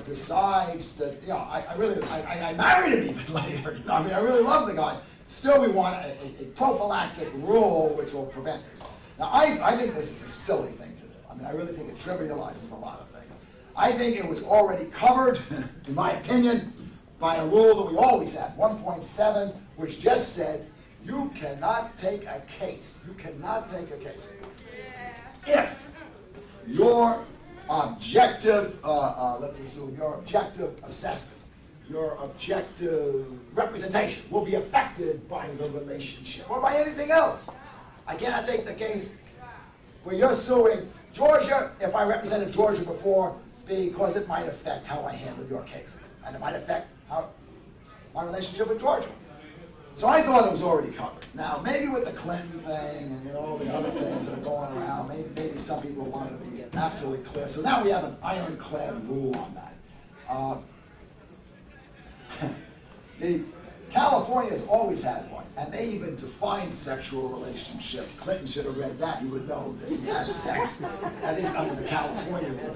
decides that, you know, I married him even later. I mean, I really love the guy. Still, we want a prophylactic rule which will prevent this. Now, I think this is a silly thing to do. I mean, I really think it trivializes a lot of things. I think it was already covered, in my opinion, by a rule that we always had, 1.7, which just said, You cannot take a case. You cannot take a case. If your objective, let's assume your objective assessment, your objective representation will be affected by the relationship or by anything else. I cannot take the case where you're suing Georgia if I represented Georgia before because it might affect how I handle your case. And it might affect how my relationship with Georgia. So I thought it was already covered. Now, maybe with the Clinton thing and all the other things that are going around, maybe some people want to be absolutely clear. So now we have an ironclad rule on that. California has always had one, and they even defined sexual relationship. Clinton should have read that. He would know that he had sex, at least under the California rule.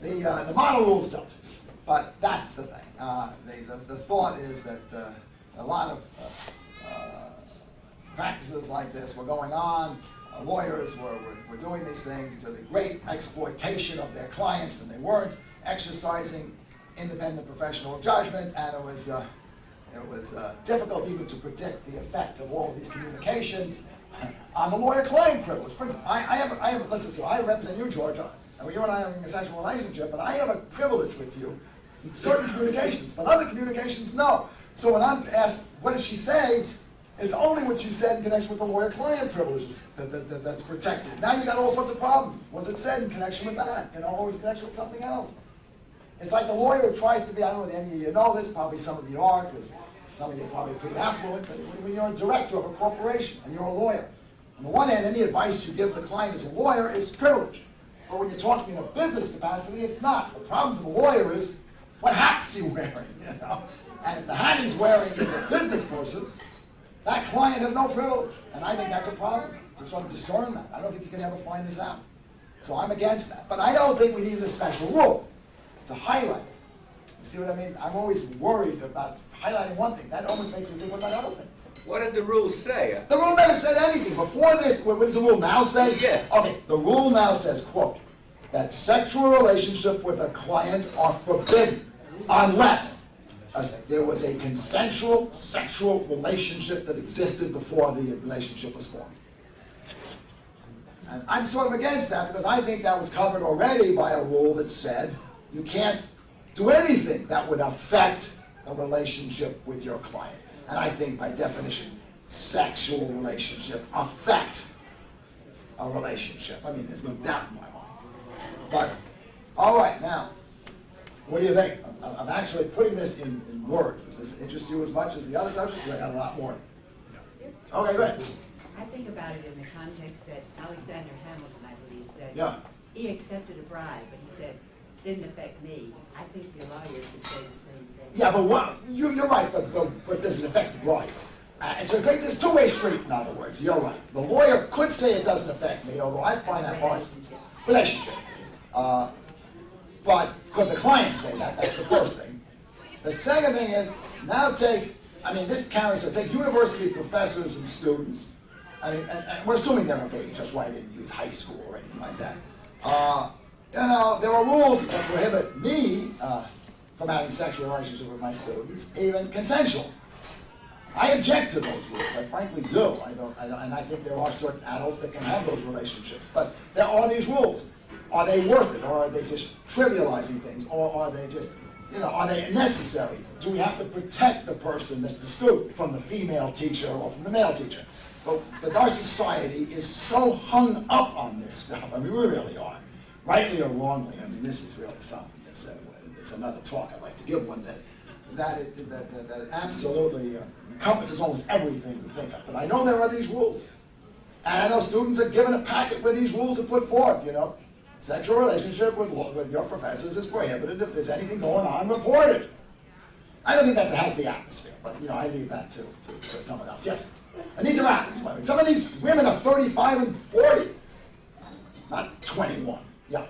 The model rules don't. But that's the thing. The thought is that a lot of practices like this were going on. Lawyers were doing these things to the great exploitation of their clients, and they weren't exercising independent professional judgment, and it was difficult even to predict the effect of all of these communications on the lawyer-client privilege. For instance, I represent you, Georgia, and you and I are in a sexual relationship, and I have a privilege with you in certain communications, but other communications, no. So when I'm asked, what did she say? It's only what you said in connection with the lawyer-client privileges that's protected. Now you got all sorts of problems. What's it said in connection with that? Always in connection with something else. It's like the lawyer who tries to be, I don't know if any of you know this, probably some of you are, because some of you are probably pretty affluent, but when you're a director of a corporation and you're a lawyer, on the one hand, any advice you give the client as a lawyer is privileged. But when you're talking in a business capacity, it's not. The problem for the lawyer is, what hat's he wearing, And if the hat he's wearing is a business person, that client has no privilege. And I think that's a problem, to sort of discern that. I don't think you can ever find this out. So I'm against that. But I don't think we needed a special rule to highlight it. You see what I mean? I'm always worried about highlighting one thing. That almost makes me think about other things. What does the rule say? The rule never said anything. Before this, what does the rule now say? Yeah. Okay, the rule now says, quote, that sexual relationship with a client are forbidden unless there was a consensual sexual relationship that existed before the relationship was formed. And I'm sort of against that because I think that was covered already by a rule that said you can't do anything that would affect a relationship with your client. And I think by definition, sexual relationship affect a relationship. I mean, there's no doubt in my mind. But, all right, now, what do you think? I'm actually putting this in words. Does this interest you as much as the other subjects? I got a lot more. Okay, good. I think about it in the context that Alexander Hamilton, I believe, said he accepted a bribe, but he said, didn't affect me. I think the lawyers would say the same thing. Yeah, but you're right, but does it affect the bribe? So there's a two-way street, in other words. You're right. The lawyer could say it doesn't affect me, although I find that hard. Relationship. But could the client say that? That's the first thing. The second thing is, now take university professors and students. I mean, and we're assuming they're of age, that's why I didn't use high school or anything like that. There are rules that prohibit me from having sexual relationships with my students, even consensual. I object to those rules, I frankly do. And I think there are certain adults that can have those relationships. But there are these rules. Are they worth it, or are they just trivializing things, or are they just, are they necessary? Do we have to protect the person that's the student from the female teacher or from the male teacher? But our society is so hung up on this stuff. I mean, we really are, rightly or wrongly. I mean, this is really something that's it's another talk I'd like to give one day. That it absolutely encompasses almost everything we think of. But I know there are these rules, and I know students are given a packet where these rules are put forth. Sexual relationship with your professors is prohibited. If there's anything going on, report it. I don't think that's a healthy atmosphere, but I leave that to someone else. Yes, and these are adults. Some of these women are 35 and 40, not 21. Yeah.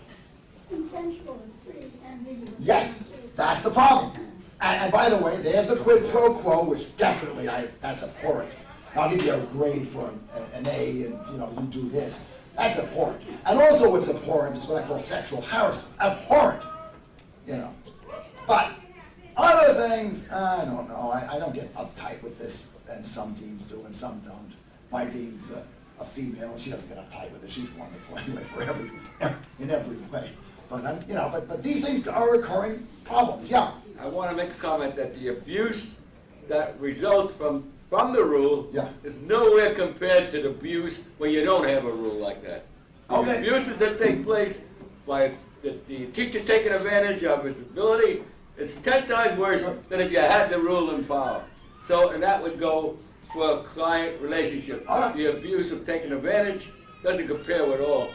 Consensual is pretty ambiguous. Yes, that's the problem. And by the way, there's the quid pro quo, which definitely that's abhorrent. I'll give you a grade for an A, and you do this. That's abhorrent. And also what's abhorrent is what I call sexual harassment. Abhorrent. But other things, I don't know. I don't get uptight with this and some deans do and some don't. My dean's a female, she doesn't get uptight with it, she's wonderful anyway in every way. But, you know, but these things are recurring problems, yeah. I want to make a comment that the abuse that results from the rule is nowhere compared to the abuse when you don't have a rule like that. The abuses that take place by the teacher taking advantage of his ability, it's 10 times worse than if you had the rule in power. So, and that would go for a client relationship. The abuse of taking advantage doesn't compare with all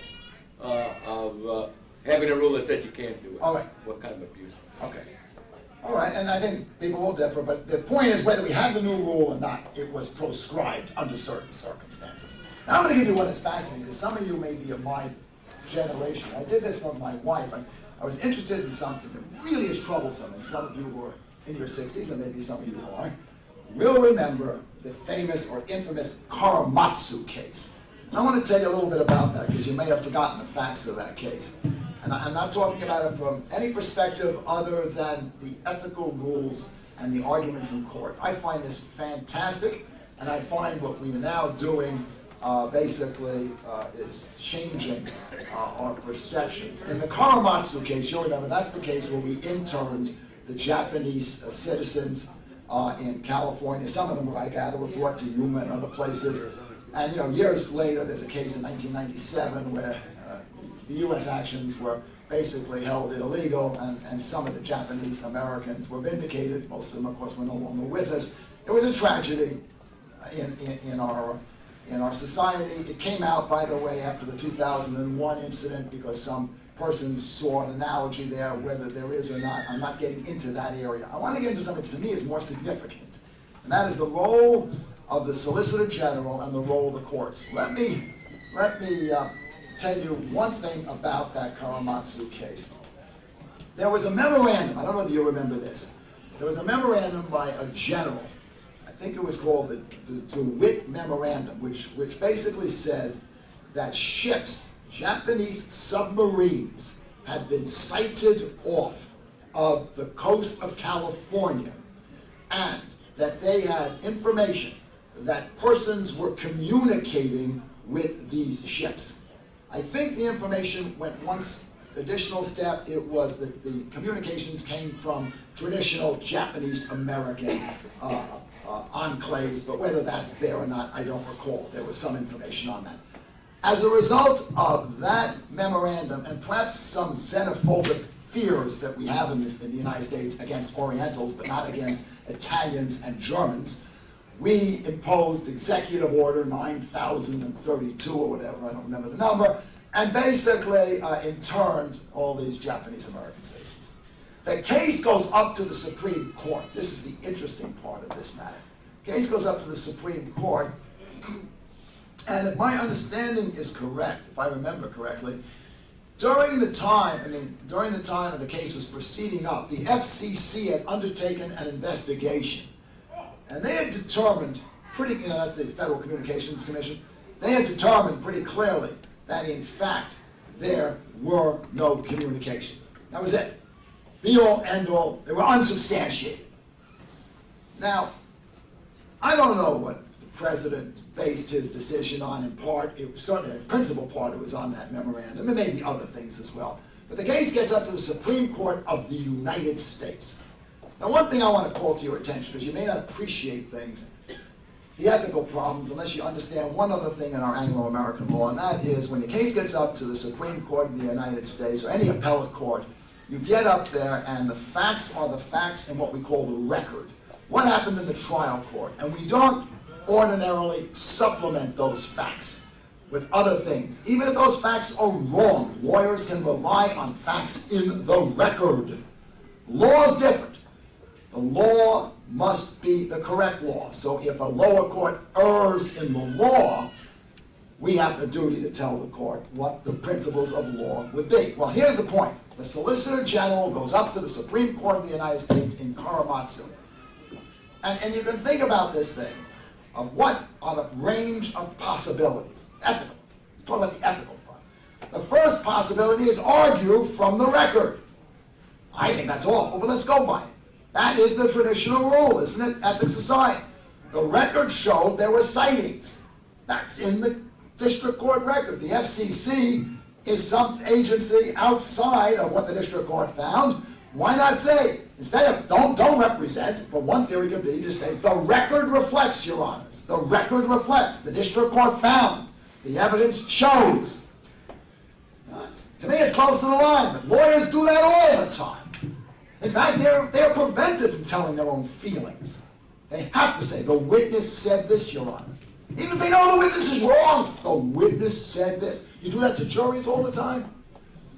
of having a rule that says you can't do it. All right. What kind of abuse? Okay. All right, and I think people will differ, but the point is whether we have the new rule or not, it was proscribed under certain circumstances. Now I'm going to give you one that's fascinating, because some of you may be of my generation. I did this for my wife. I was interested in something that really is troublesome, and some of you who are in your 60s, and maybe some of you are, will remember the famous or infamous Korematsu case. And I want to tell you a little bit about that, because you may have forgotten the facts of that case. And I'm not talking about it from any perspective other than the ethical rules and the arguments in court. I find this fantastic, and I find what we are now doing basically is changing our perceptions. In the Korematsu case, you'll remember that's the case where we interned the Japanese citizens in California. Some of them, I gather, were brought to Yuma and other places. And you know, years later, there's a case in 1997 where the U.S. actions were basically held illegal, and some of the Japanese Americans were vindicated. Most of them, of course, were no longer with us. It was a tragedy in our society. It came out, by the way, after the 2001 incident, because some persons saw an analogy there, whether there is or not. I'm not getting into that area. I want to get into something that to me is more significant, and that is the role of the Solicitor General and the role of the courts. Let me tell you one thing about that Korematsu case. There was a memorandum, I don't know whether you remember this. There was a memorandum by a general, I think it was called the DeWitt Memorandum, which basically said that ships, Japanese submarines, had been sighted off of the coast of California, and that they had information that persons were communicating with these ships. I think the information went one additional step. It was that the communications came from traditional Japanese-American enclaves, but whether that's there or not, I don't recall. There was some information on that. As a result of that memorandum, and perhaps some xenophobic fears that we have in the United States against Orientals, but not against Italians and Germans, we imposed Executive Order 9032 or whatever, I don't remember the number, and basically interned all these Japanese American citizens. The case goes up to the Supreme Court. This is the interesting part of this matter. The case goes up to the Supreme Court, and if my understanding is correct, if I remember correctly, during the time that the case was proceeding up, the FCC had undertaken an investigation. And they had determined that's the Federal Communications Commission, they had determined pretty clearly that in fact there were no communications. That was it. Be all, end all. They were unsubstantiated. Now, I don't know what the President based his decision on in part. It was certainly a principal part it was on that memorandum. There may be other things as well. But the case gets up to the Supreme Court of the United States. Now, one thing I want to call to your attention, because you may not appreciate things, the ethical problems, unless you understand one other thing in our Anglo-American law, and that is when the case gets up to the Supreme Court of the United States, or any appellate court, you get up there and the facts are the facts in what we call the record. What happened in the trial court? And we don't ordinarily supplement those facts with other things. Even if those facts are wrong, lawyers can rely on facts in the record. Law is different. The law must be the correct law. So if a lower court errs in the law, we have a duty to tell the court what the principles of law would be. Well, here's the point. The Solicitor General goes up to the Supreme Court of the United States in Korematsu. And you can think about this thing, of what are the range of possibilities. Ethical. Let's talk about the ethical part. The first possibility is argue from the record. I think that's awful, but let's go by it. That is the traditional rule, isn't it? Ethics aside. The record showed there were sightings. That's in the district court record. The FCC is some agency outside of what the district court found. Why not say, instead of don't represent, but one theory could be just say, the record reflects, Your Honors. The record reflects. The district court found. The evidence shows. To me, it's close to the line, but lawyers do that all the time. In fact, they're prevented from telling their own feelings. They have to say, the witness said this, Your Honor. Even if they know the witness is wrong, the witness said this. You do that to juries all the time.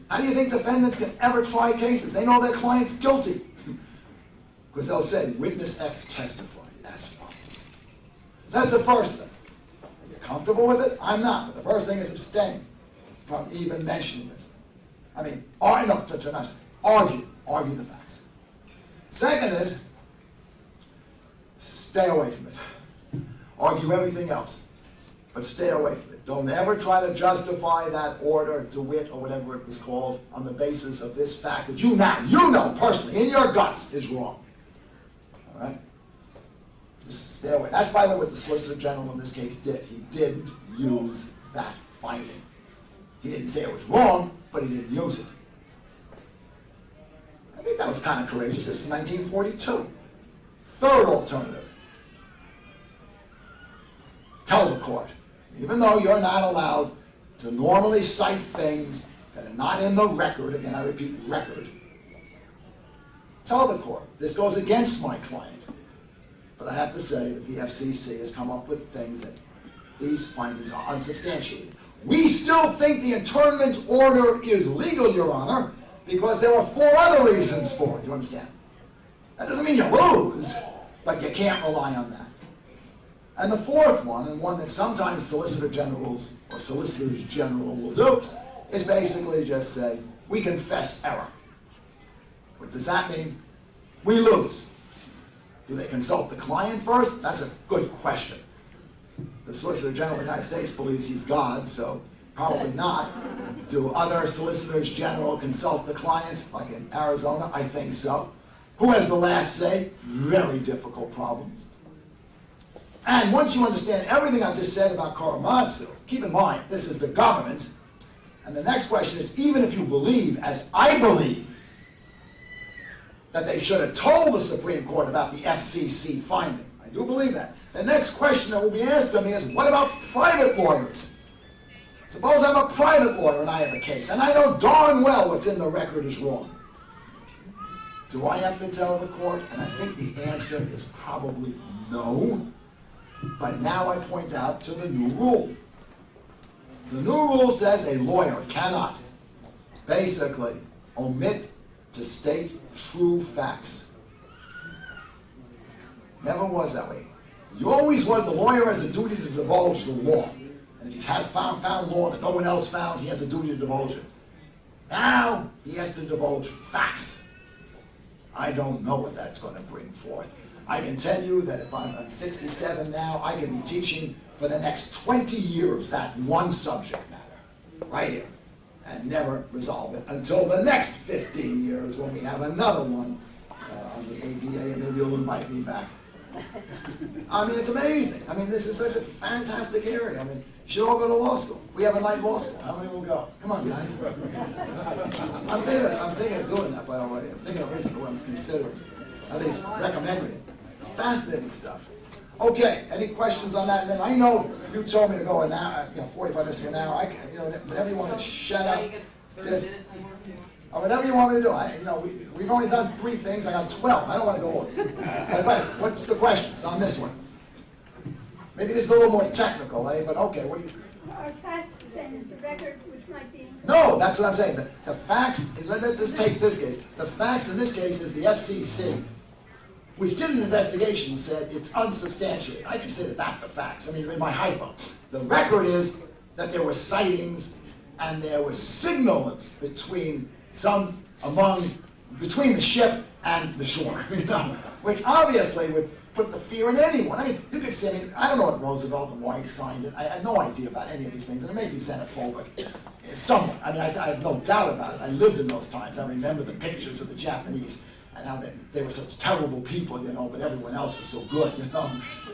How do you think defendants can ever try cases? They know their client's guilty. Because they'll say, witness X testified as follows. So that's the first thing. Are you comfortable with it? I'm not. But the first thing is abstain from even mentioning this. I mean, argue the facts. Second is, stay away from it. Argue everything else, but stay away from it. Don't ever try to justify that order, DeWitt, or whatever it was called, on the basis of this fact that you know personally, in your guts, is wrong. All right? Just stay away. That's, by the way, what the Solicitor General in this case did. He didn't use that finding. He didn't say it was wrong, but he didn't use it. I think that was kind of courageous. This is 1942. Third alternative. Tell the court, even though you're not allowed to normally cite things that are not in the record, again I repeat, record, tell the court, this goes against my client. But I have to say that the FCC has come up with things that these findings are unsubstantiated. We still think the internment order is legal, Your Honor, because there are 4 other reasons for it, you understand? That doesn't mean you lose, but you can't rely on that. And the fourth one, and one that sometimes Solicitor Generals or Solicitors General will do, is basically just say, we confess error. What does that mean? We lose. Do they consult the client first? That's a good question. The Solicitor General of the United States believes he's God, so probably not. Do other Solicitors General consult the client, like in Arizona? I think so. Who has the last say? Very difficult problems. And once you understand everything I've just said about Korematsu, keep in mind, this is the government. And the next question is, even if you believe, as I believe, that they should have told the Supreme Court about the FCC finding, I do believe that. The next question that will be asked of me is, what about private lawyers? Suppose I'm a private lawyer and I have a case, and I know darn well what's in the record is wrong. Do I have to tell the court? And I think the answer is probably no. But now I point out to the new rule. The new rule says a lawyer cannot basically omit to state true facts. Never was that way. You always was, the lawyer has a duty to divulge the law. And if he has found law that no one else found, he has a duty to divulge it. Now, he has to divulge facts. I don't know what that's going to bring forth. I can tell you that if I'm 67 now, I can be teaching for the next 20 years that one subject matter, right here, and never resolve it until the next 15 years when we have another one on the ABA, and maybe you'll invite me back. I mean, it's amazing. I mean, this is such a fantastic area. I mean, you should all go to law school. We have a night law school. How many will go? Come on, guys. I'm thinking of doing that, by the way. I'm thinking of basically what I'm considering, at least recommending it. It's fascinating stuff. Okay, any questions on that? And then I know you told me to go an hour, 45 minutes to an hour. I can, whatever you want to shut up. Just, whatever you want me to do. We've only done 3 things. I got 12. I don't want to go over. But what's the questions on this one? Maybe this is a little more technical, but okay. What do you? Are facts the same as the record, which might be? No, that's what I'm saying. The facts. Let's just take this case. The facts in this case is the FCC, which did an investigation and said it's unsubstantiated. I consider that the facts. I mean, in my hypo. The record is that there were sightings and there were signals between between the ship and the shore, which obviously would put the fear in anyone. I mean, you could say, I don't know what Roosevelt and why he signed it. I had no idea about any of these things, and it may be xenophobic somewhat. I mean, I have no doubt about it. I lived in those times. I remember the pictures of the Japanese and how they were such terrible people, but everyone else was so good,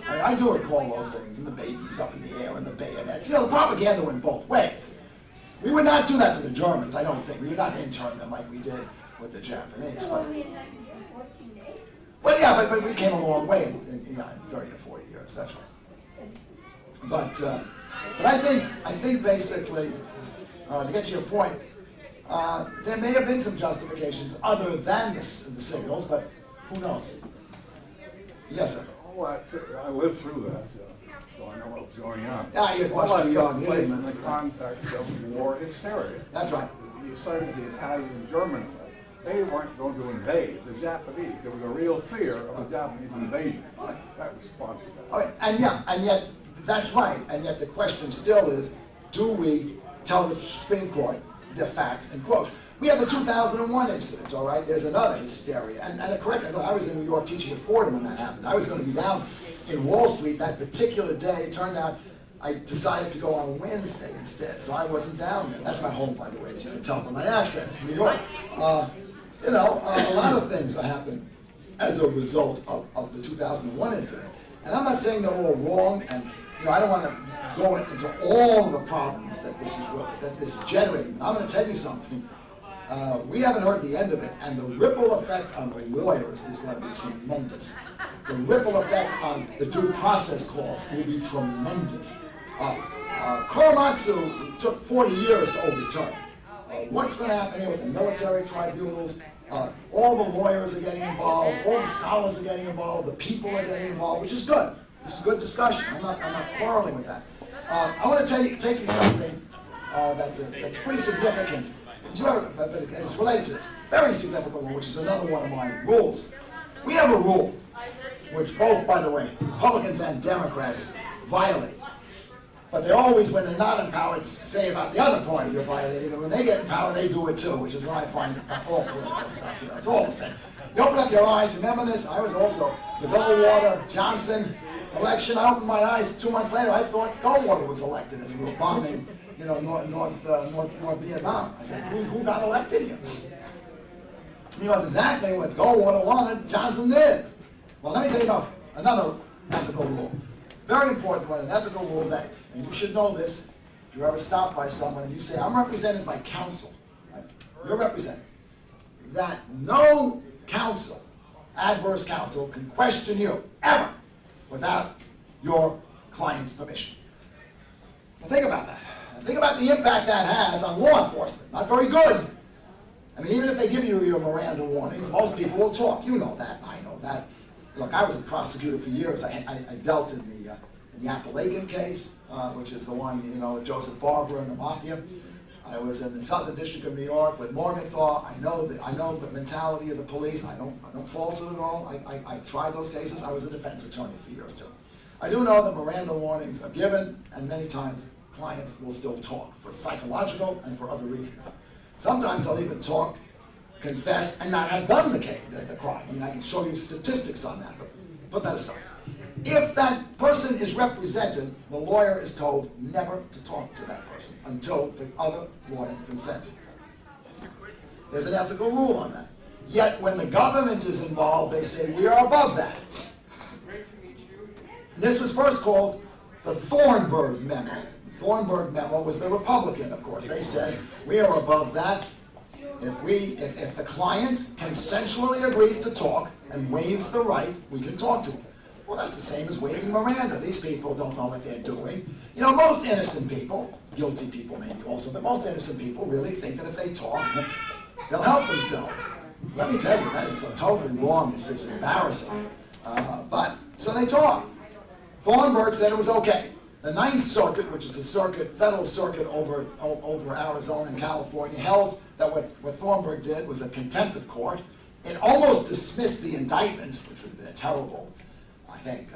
I do recall those things, and the babies up in the air and the bayonets. You know, the propaganda went both ways. We would not do that to the Germans, I don't think. We would not intern them like we did with the Japanese. So But, we had 14 days. well, yeah, but we came a long way in 30 or 40 years, that's right. But I think basically, to get to your point, there may have been some justifications other than the signals, but who knows? Yes, sir. Well, I lived through that, so I know what was going on. Ah, you're All much that too young. took You place didn't in the live context of war hysteria. That's right. You cited the Italian and German. They weren't going to invade the Japanese. There was a real fear of a Japanese invasion. That was sponsored. All right, and yet, that's right, and yet the question still is, do we tell the Supreme Court the facts and quotes? We have the 2001 incident, all right? There's another hysteria. And correct me, I was in New York teaching at Fordham when that happened. I was going to be down in Wall Street that particular day. It turned out I decided to go on Wednesday instead, so I wasn't down there. That's my home, by the way, as you can tell from my accent, New York. A lot of things are happening as a result of the 2001 incident. And I'm not saying they're all wrong, and I don't want to go into all the problems that this is generating. But I'm going to tell you something. We haven't heard the end of it, and the ripple effect on the lawyers is going to be tremendous. The ripple effect on the due process clause will be tremendous. Korematsu took 40 years to overturn. What's going to happen here with the military tribunals? All the lawyers are getting involved, all the scholars are getting involved, the people are getting involved, which is good. This is a good discussion. I'm not quarreling with that. I want to take you something that's pretty significant. But it's related to this. Very significant one, which is another one of my rules. We have a rule, which both, by the way, Republicans and Democrats violate. But they always, when they're not in power, say about the other party you're violating. And when they get in power, they do it too, which is what I find all political stuff. It's all the same. You open up your eyes. Remember this? I was also the Goldwater Johnson election. I opened my eyes 2 months later. I thought Goldwater was elected as we were bombing, North Vietnam. I said, who got elected here? I mean, that's exactly what Goldwater wanted, Johnson did. Well, let me tell you about another ethical rule. Very important one, an ethical rule that, and you should know this, if you're ever stopped by someone and you say, I'm represented by counsel, right? You're represented, that no counsel, adverse counsel, can question you, ever, without your client's permission. Now think about that. Think about the impact that has on law enforcement. Not very good. I mean, even if they give you your Miranda warnings, most people will talk. You know that. I know that. Look, I was a prosecutor for years. I dealt in the Appalachian case, which is the one, with Joseph Barber and the Mafia. I was in the Southern District of New York with Morgenthau. I know the mentality of the police. I don't fault it at all. I tried those cases. I was a defense attorney for years too. I do know that Miranda warnings are given, and many times clients will still talk for psychological and for other reasons. Sometimes they'll even talk, confess, and not have done the crime. I mean, I can show you statistics on that, but put that aside. If that person is represented, the lawyer is told never to talk to that person until the other lawyer consents. There's an ethical rule on that. Yet when the government is involved, they say we are above that. And this was first called the Thornburg Memo. The Thornburg Memo was the Republican, of course. They said we are above that. If the client consensually agrees to talk and waives the right, we can talk to him. Well, that's the same as waiving Miranda. These people don't know what they're doing. Most innocent people, guilty people maybe also, but most innocent people really think that if they talk, they'll help themselves. Let me tell you, that is so totally wrong. It's embarrassing. So they talk. Thornburg said it was okay. The Ninth Circuit, which is a federal circuit over Arizona and California, held that what Thornburg did was a contempt of court. It almost dismissed the indictment, which would have been a terrible, I think,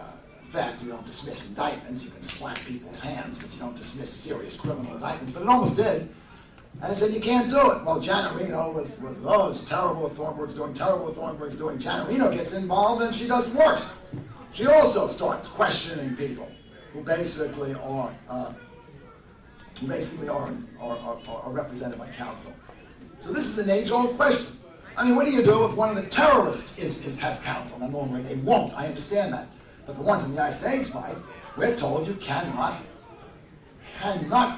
effect. You don't dismiss indictments. You can slap people's hands, but you don't dismiss serious criminal indictments. But it almost did. And it said you can't do it. Well, Janet Reno was it's terrible what Thornburg's doing, terrible what Thornburg's doing. Janet Reno gets involved and she does worse. She also starts questioning people who basically are represented by counsel. So this is an age-old question. I mean, what do you do if one of the terrorists has counsel? Now, normally they won't. I understand that. But the ones in the United States might. We're told you cannot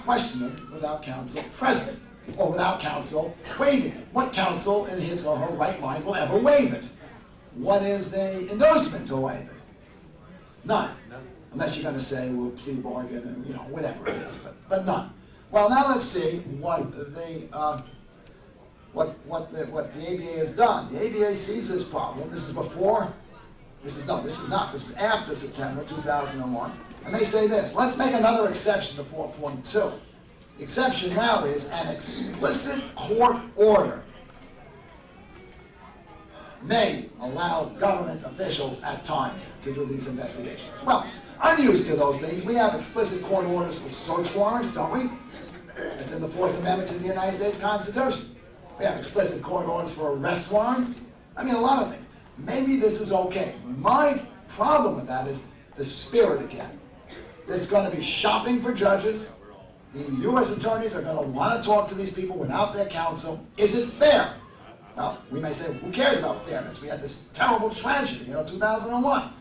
question it without counsel present, or without counsel waiving it. What counsel in his or her right mind will ever waive it? What is the inducement to waive it? None. Unless you're going to say, well, plea bargain and, you know, whatever it is, but none. Well, now let's see what the ABA has done. The ABA sees this problem. This is before, this is after September 2001. And they say this: let's make another exception to 4.2. The exception now is an explicit court order may allow government officials at times to do these investigations. Well, I'm used to those things. We have explicit court orders for search warrants, don't we? It's in the Fourth Amendment to the United States Constitution. We have explicit court orders for arrest warrants. I mean, a lot of things. Maybe this is okay. My problem with that is the spirit again. There's going to be shopping for judges. The U.S. attorneys are going to want to talk to these people without their counsel. Is it fair? Now, we may say, who cares about fairness? We had this terrible tragedy, 2001.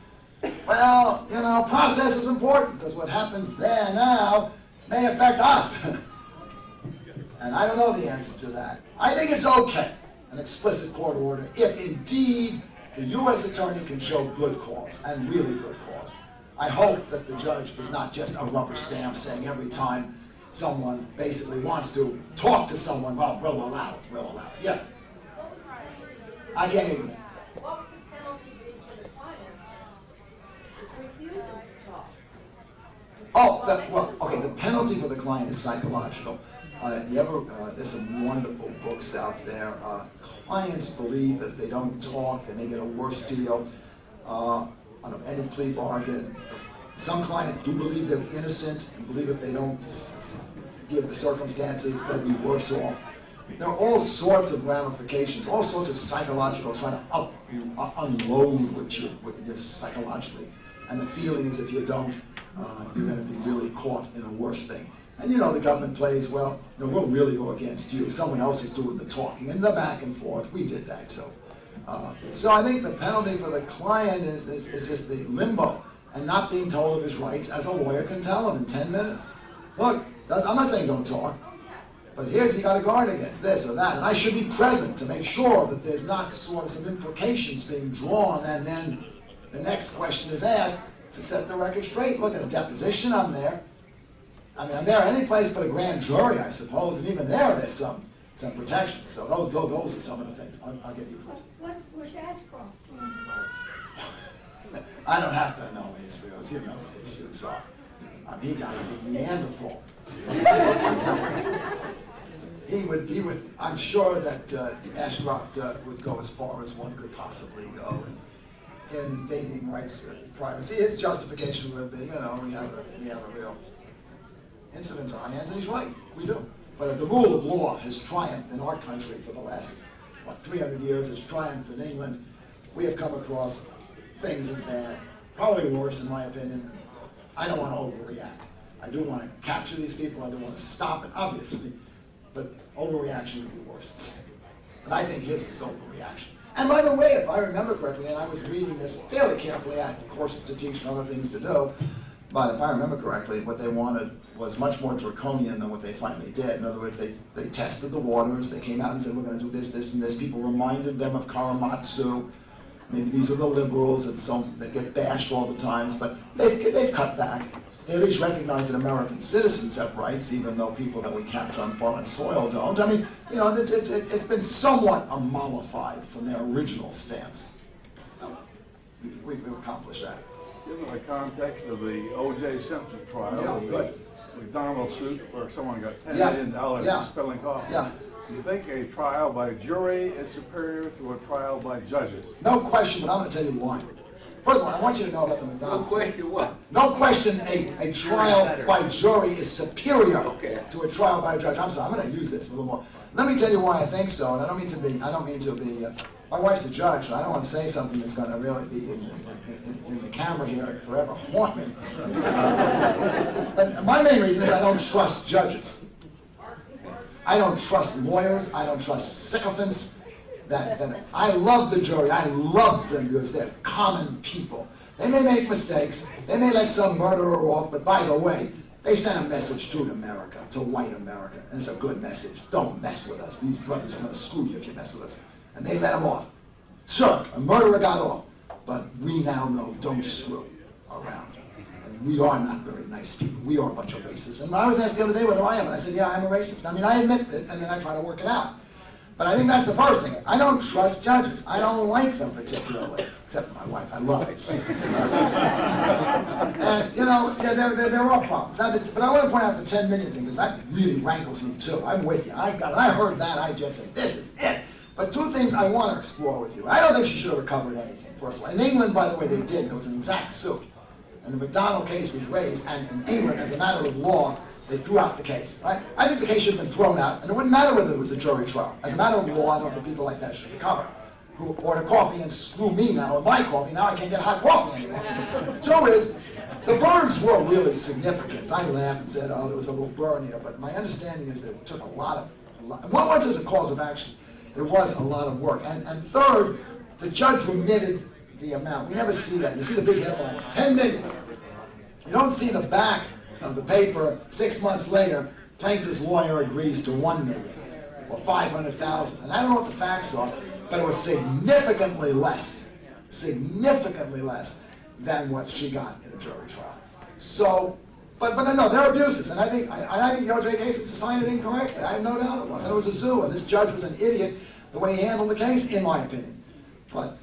Well, process is important, because what happens there now may affect us. And I don't know the answer to that. I think it's okay, an explicit court order, if indeed the U.S. attorney can show good cause, and really good cause. I hope that the judge is not just a rubber stamp saying every time someone basically wants to talk to someone, well, we'll allow it, we'll allow it. Yes? I can't hear you. What would the penalty be for the client? It's refusing to talk. Oh, okay, the penalty for the client is psychological. There's some wonderful books out there. Clients believe that if they don't talk, they may get a worse deal on any plea bargain. Some clients do believe they're innocent and believe if they don't give the circumstances, they'll be worse off. There are all sorts of ramifications, all sorts of psychological, trying to unload with you psychologically. And the feeling is if you don't, you're going to be really caught in a worse thing. And the government plays, well, we'll really go against you. Someone else is doing the talking. And the back and forth, we did that too. So I think the penalty for the client is just the limbo and not being told of his rights, as a lawyer can tell him in 10 minutes. Look, I'm not saying don't talk, but here's, you got to guard against this or that. And I should be present to make sure that there's not sort of some implications being drawn, and then the next question is asked to set the record straight. Look, at a deposition, I'm there. I mean, I'm there any place but a grand jury, I suppose, and even there's some protection. So those are some of the things. I'll give you first. What's Bush Ashcroft doing? I don't have to know his views. You know what his views are. He got to be Neanderthal. He would. I'm sure that Ashcroft would go as far as one could possibly go in invading rights and privacy. His justification would be, we have a real incident on our hands, and he's right. We do. But the rule of law has triumphed in our country for the last 300 years. It's triumphed in England. We have come across things as bad, probably worse in my opinion. I don't want to overreact. I do want to capture these people. I do want to stop it, obviously, but overreaction would be worse. But I think his is overreaction. And by the way, if I remember correctly, and I was reading this fairly carefully, I had courses to teach and other things to do, but if I remember correctly, what they wanted was much more draconian than what they finally did. In other words, they tested the waters. They came out and said, we're going to do this, this, and this. People reminded them of Karamazov. Maybe these are the liberals that get bashed all the times, but they've cut back. They at least recognize that American citizens have rights, even though people that we capture on foreign soil don't. I mean, it's been somewhat mollified from their original stance. So we've accomplished that. Given the context of the O.J. Simpson trial, the McDonald's suit where someone got $10 million for spilling coffee, do you think a trial by jury is superior to a trial by judges? No question, but I'm going to tell you why. First of all, I want you to know about the McDonald's. No question what? No question a trial by jury is superior to a trial by a judge. I'm sorry, I'm going to use this a little more. Let me tell you why I think so, and I don't mean to be, my wife's a judge, so I don't want to say something that's going to really be in the camera here and forever haunt me. But my main reason is I don't trust judges. I don't trust lawyers. I don't trust sycophants. I love the jury. I love them because they're common people. They may make mistakes, they may let some murderer off, but by the way, they sent a message to America, to white America, and it's a good message. Don't mess with us. These brothers are going to screw you if you mess with us. And they let him off. Sure, a murderer got off, but we now know don't screw around. And we are not very nice people. We are a bunch of racists. And I was asked the other day whether I am, and I said, yeah, I'm a racist. I mean, I admit it, and then I try to work it out. But I think that's the first thing. I don't trust judges. I don't like them particularly, except for my wife. I love it. And, you know, yeah, there are problems. But I want to point out the 10 million thing, because that really rankles me too. I'm with you. I heard that, I just said, this is it. But two things I want to explore with you. I don't think she should have recovered anything, first of all. In England, by the way, they did. There was an exact suit. And the McDonald case was raised, and in England, as a matter of law, they threw out the case, right? I think the case should have been thrown out, and it wouldn't matter whether it was a jury trial. As a matter of law, I don't think people like that should recover. Who order coffee and screw me now with my coffee, now I can't get hot coffee anymore. Two is, the burns were really significant. I laughed and said, oh, there was a little burn here, but my understanding is that it took a lot. And what was as a cause of action? It was a lot of work. And third, the judge remitted the amount. We never see that. You see the big headlines, 10 million. You don't see the back of the paper 6 months later, plaintiff's lawyer agrees to 1 million or 500,000. And I don't know what the facts are, but it was significantly less than what she got in a jury trial. So, but no, there are abuses, and I think the OJ case was decided incorrectly. I have no doubt it was. And it was a zoo, and this judge was an idiot the way he handled the case, in my opinion. But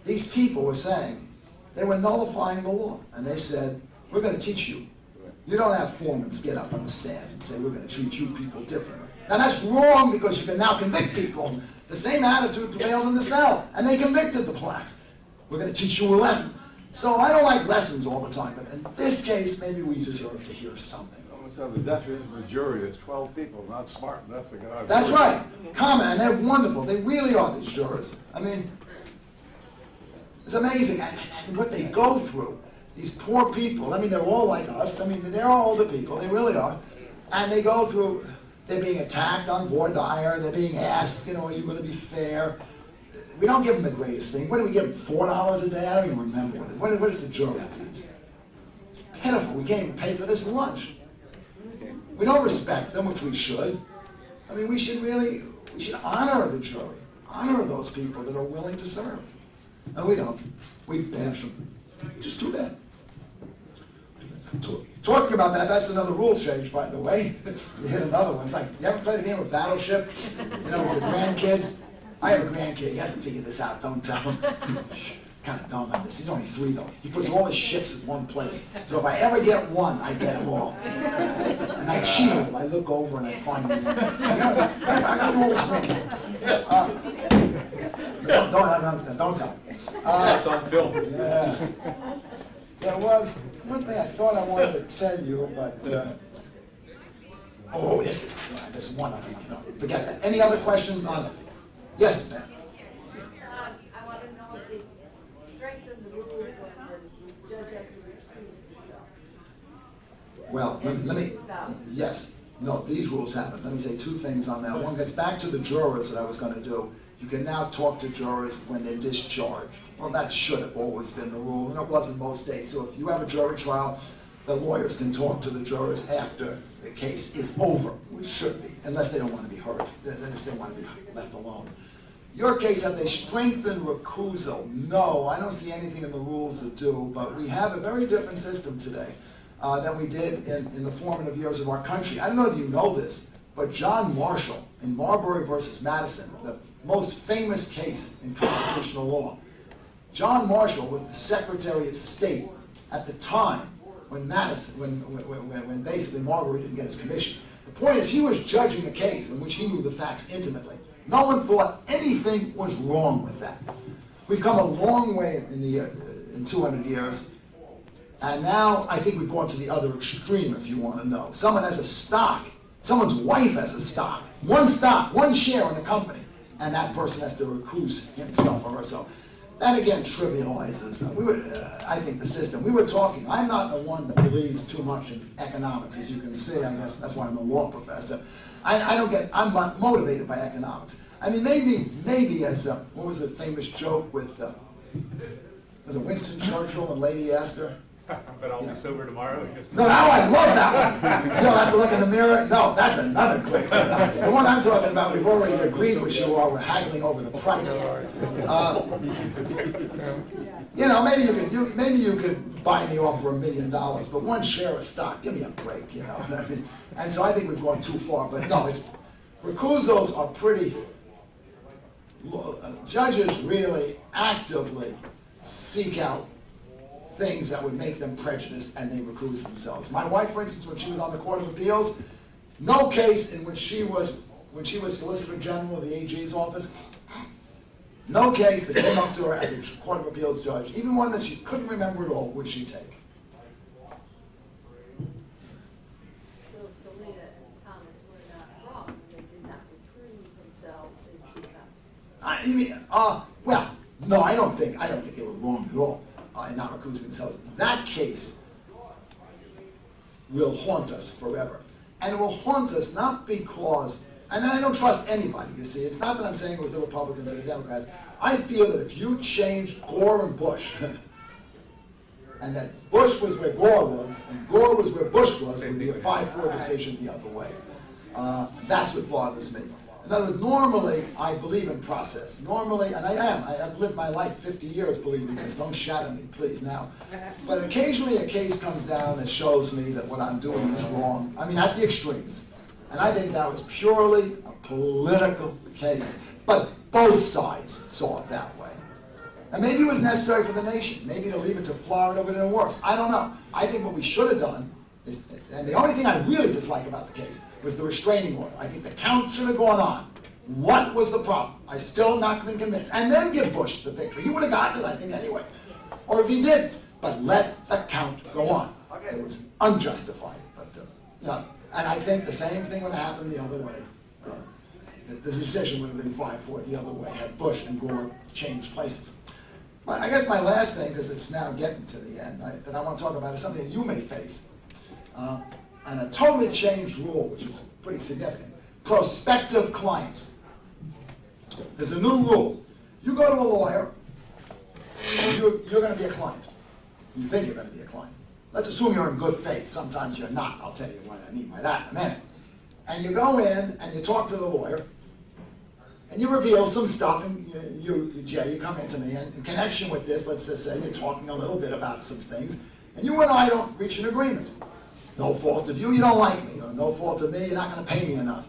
these people were saying, they were nullifying the law, and they said, we're going to teach you. You don't have foremen get up on the stand and say, we're going to treat you people differently. Now that's wrong, because you can now convict people. The same attitude prevailed in the cell, and they convicted the blacks. We're going to teach you a lesson. So I don't like lessons all the time, but in this case, maybe we deserve to hear something. So the definition of a jury is 12 people, not smart enough to get out of That's jury. right. Common, and they're wonderful. They really are, these jurors. I mean, it's amazing and what they go through. These poor people, I mean, they're all like us. I mean, they're all older people, they really are. And they go through, they're being attacked on voir dire, they're being asked, you know, are you going to be fair? We don't give them the greatest thing. What do we give them, $4 a day? I don't even remember what is the jury fees? It's pitiful, we can't even pay for this lunch. We don't respect them, which we should. I mean, we should honor the jury, honor those people that are willing to serve. And we don't. We bash them. Just too bad. Talking about that, that's another rule change, by the way. You hit another one. It's like, you ever played a game of Battleship? You know, with your grandkids? I have a grandkid. He hasn't figured this out. Don't tell him. Kind of dumb on this. He's only 3, though. He puts all his ships in one place. So if I ever get one, I get them all. And I cheat him. I look over and I find them. I always win. Don't tell him. That's on film. Yeah. There was one thing I thought I wanted to tell you, but oh, this is one of them. No, forget that. Any other questions on? Yes, ma'am. I want to know if they strengthen the rules when the judge has to recuse himself. Well, let me, yes, no, these rules happen. Let me say 2 things on that. One gets back to the jurors that I was going to do. You can now talk to jurors when they're discharged. Well, that should have always been the rule, and it was in most states. So if you have a jury trial, the lawyers can talk to the jurors after the case is over, which should be, unless they don't want to be hurt, unless they want to be left alone. Your case, have they strengthened recusal? No, I don't see anything in the rules that do, but we have a very different system today than we did in the formative years of our country. I don't know if you know this, but John Marshall in Marbury versus Madison, the most famous case in constitutional law. John Marshall was the Secretary of State at the time when Madison, when basically Marbury didn't get his commission. The point is, he was judging a case in which he knew the facts intimately. No one thought anything was wrong with that. We've come a long way in 200 years, and now I think we've gone to the other extreme, if you want to know. Someone has a stock, someone's wife has a stock, one share in the company, and that person has to recuse himself or herself. That again trivializes, I think, the system. We were talking, I'm not the one that believes too much in economics, as you can see, I guess that's why I'm a law professor. I'm not motivated by economics. I mean, maybe as, what was the famous joke with Was it Winston Churchill and Lady Astor? But I'll be sober tomorrow. No, I love that one. You don't have to look in the mirror. No, that's another great one. No, the one I'm talking about, we've already agreed which you are. We're haggling over the price. You know, maybe you could buy me off for $1 million, but one share of stock, give me a break, you know. And so I think we've gone too far. But no, recusals are pretty. Judges really actively seek out things that would make them prejudiced, and they recuse themselves. My wife, for instance, when she was on the Court of Appeals, no case in which she was, when she was Solicitor General of the AG's office, no case that came up to her as a Court of Appeals judge, even one that she couldn't remember at all, would she take. So Scalia and Thomas were not wrong. They did not recuse themselves in 2000. Well, no, I don't think they were wrong at all in not recusing themselves. That case will haunt us forever. And it will haunt us not because, and I don't trust anybody, you see. It's not that I'm saying it was the Republicans or the Democrats. I feel that if you changed Gore and Bush, and that Bush was where Gore was, and Gore was where Bush was, it would be a 5-4 decision the other way. That's what bothers me. In other words, normally, I believe in process. Normally, and I've lived my life 50 years believing this. Don't shatter me, please, now. But occasionally a case comes down that shows me that what I'm doing is wrong. I mean, at the extremes. And I think that was purely a political case. But both sides saw it that way. And maybe it was necessary for the nation. Maybe to leave it to Florida would have been worse. I don't know. I think what we should have done is, and the only thing I really dislike about the case was the restraining order. I think the count should have gone on. What was the problem? I still have not been convinced. And then give Bush the victory. He would have gotten it, I think, anyway. Or if he did. But let the count go on. It was unjustified. But, yeah. And I think the same thing would happen the other way. The decision would have been 5-4 the other way had Bush and Gore changed places. But I guess my last thing, because it's now getting to the end, that I want to talk about is something that you may face. And a totally changed rule, which is pretty significant. Prospective clients. There's a new rule. You go to a lawyer, you're going to be a client. You think you're going to be a client. Let's assume you're in good faith. Sometimes you're not. I'll tell you what I mean by that in a minute. And you go in and you talk to the lawyer, and you reveal some stuff, and Jay, you come into me, and in connection with this, let's just say you're talking a little bit about some things, and you and I don't reach an agreement. No fault of you, you don't like me, or no fault of me, you're not going to pay me enough.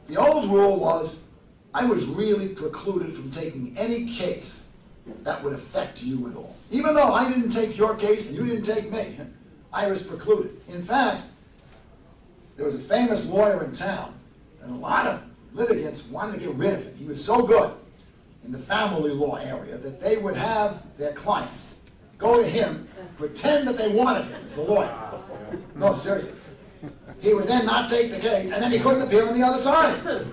The old rule was, I was really precluded from taking any case that would affect you at all. Even though I didn't take your case and you didn't take me, I was precluded. In fact, there was a famous lawyer in town, and a lot of litigants wanted to get rid of him. He was so good in the family law area that they would have their clients go to him, pretend that they wanted him as the lawyer. No, seriously. He would then not take the case, and then he couldn't appear on the other side.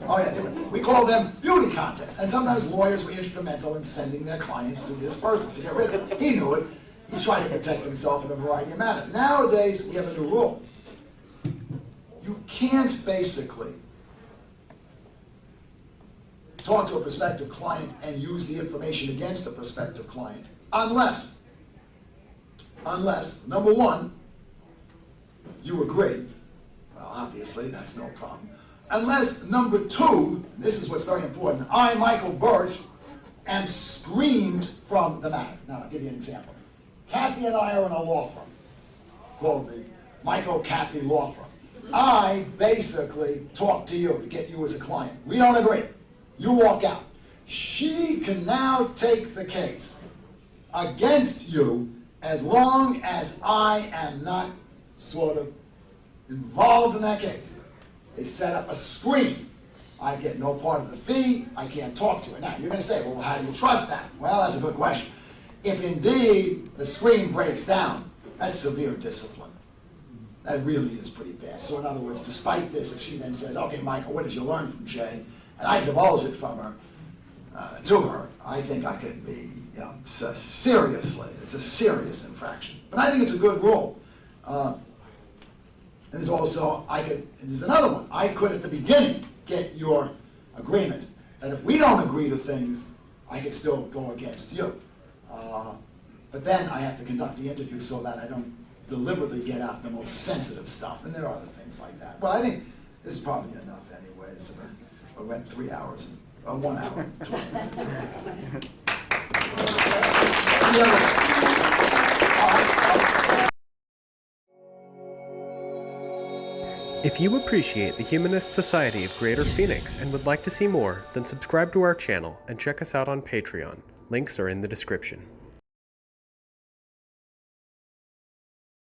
Oh yeah, we call them beauty contests. And sometimes lawyers were instrumental in sending their clients to this person to get rid of him. He knew it. He tried to protect himself in a variety of manners. Nowadays, we have a new rule. You can't basically talk to a prospective client and use the information against the prospective client unless, number one, you agree. Well, obviously, that's no problem. Unless, number two, this is what's very important, I, Michael Birch, am screened from the matter. Now, I'll give you an example. Kathy and I are in a law firm called the Michael Kathy Law Firm. I basically talk to you to get you as a client. We don't agree. You walk out. She can now take the case against you as long as I am not sort of involved in that case. They set up a screen. I get no part of the fee. I can't talk to her. Now, you're going to say, well, how do you trust that? Well, that's a good question. If indeed the screen breaks down, that's severe discipline. That really is pretty bad. So in other words, despite this, if she then says, okay, Michael, what did you learn from Jay? And I divulge it from her, to her, I think I could be, seriously, it's a serious infraction. But I think it's a good rule. And there's also, there's another one. I could at the beginning get your agreement that if we don't agree to things, I could still go against you. But then I have to conduct the interview so that I don't deliberately get out the most sensitive stuff, and there are other things like that. But I think this is probably enough anyway. So we went 3 hours, 1 hour, 20 minutes. If you appreciate the Humanist Society of Greater Phoenix and would like to see more, then subscribe to our channel and check us out on Patreon. Links are in the description.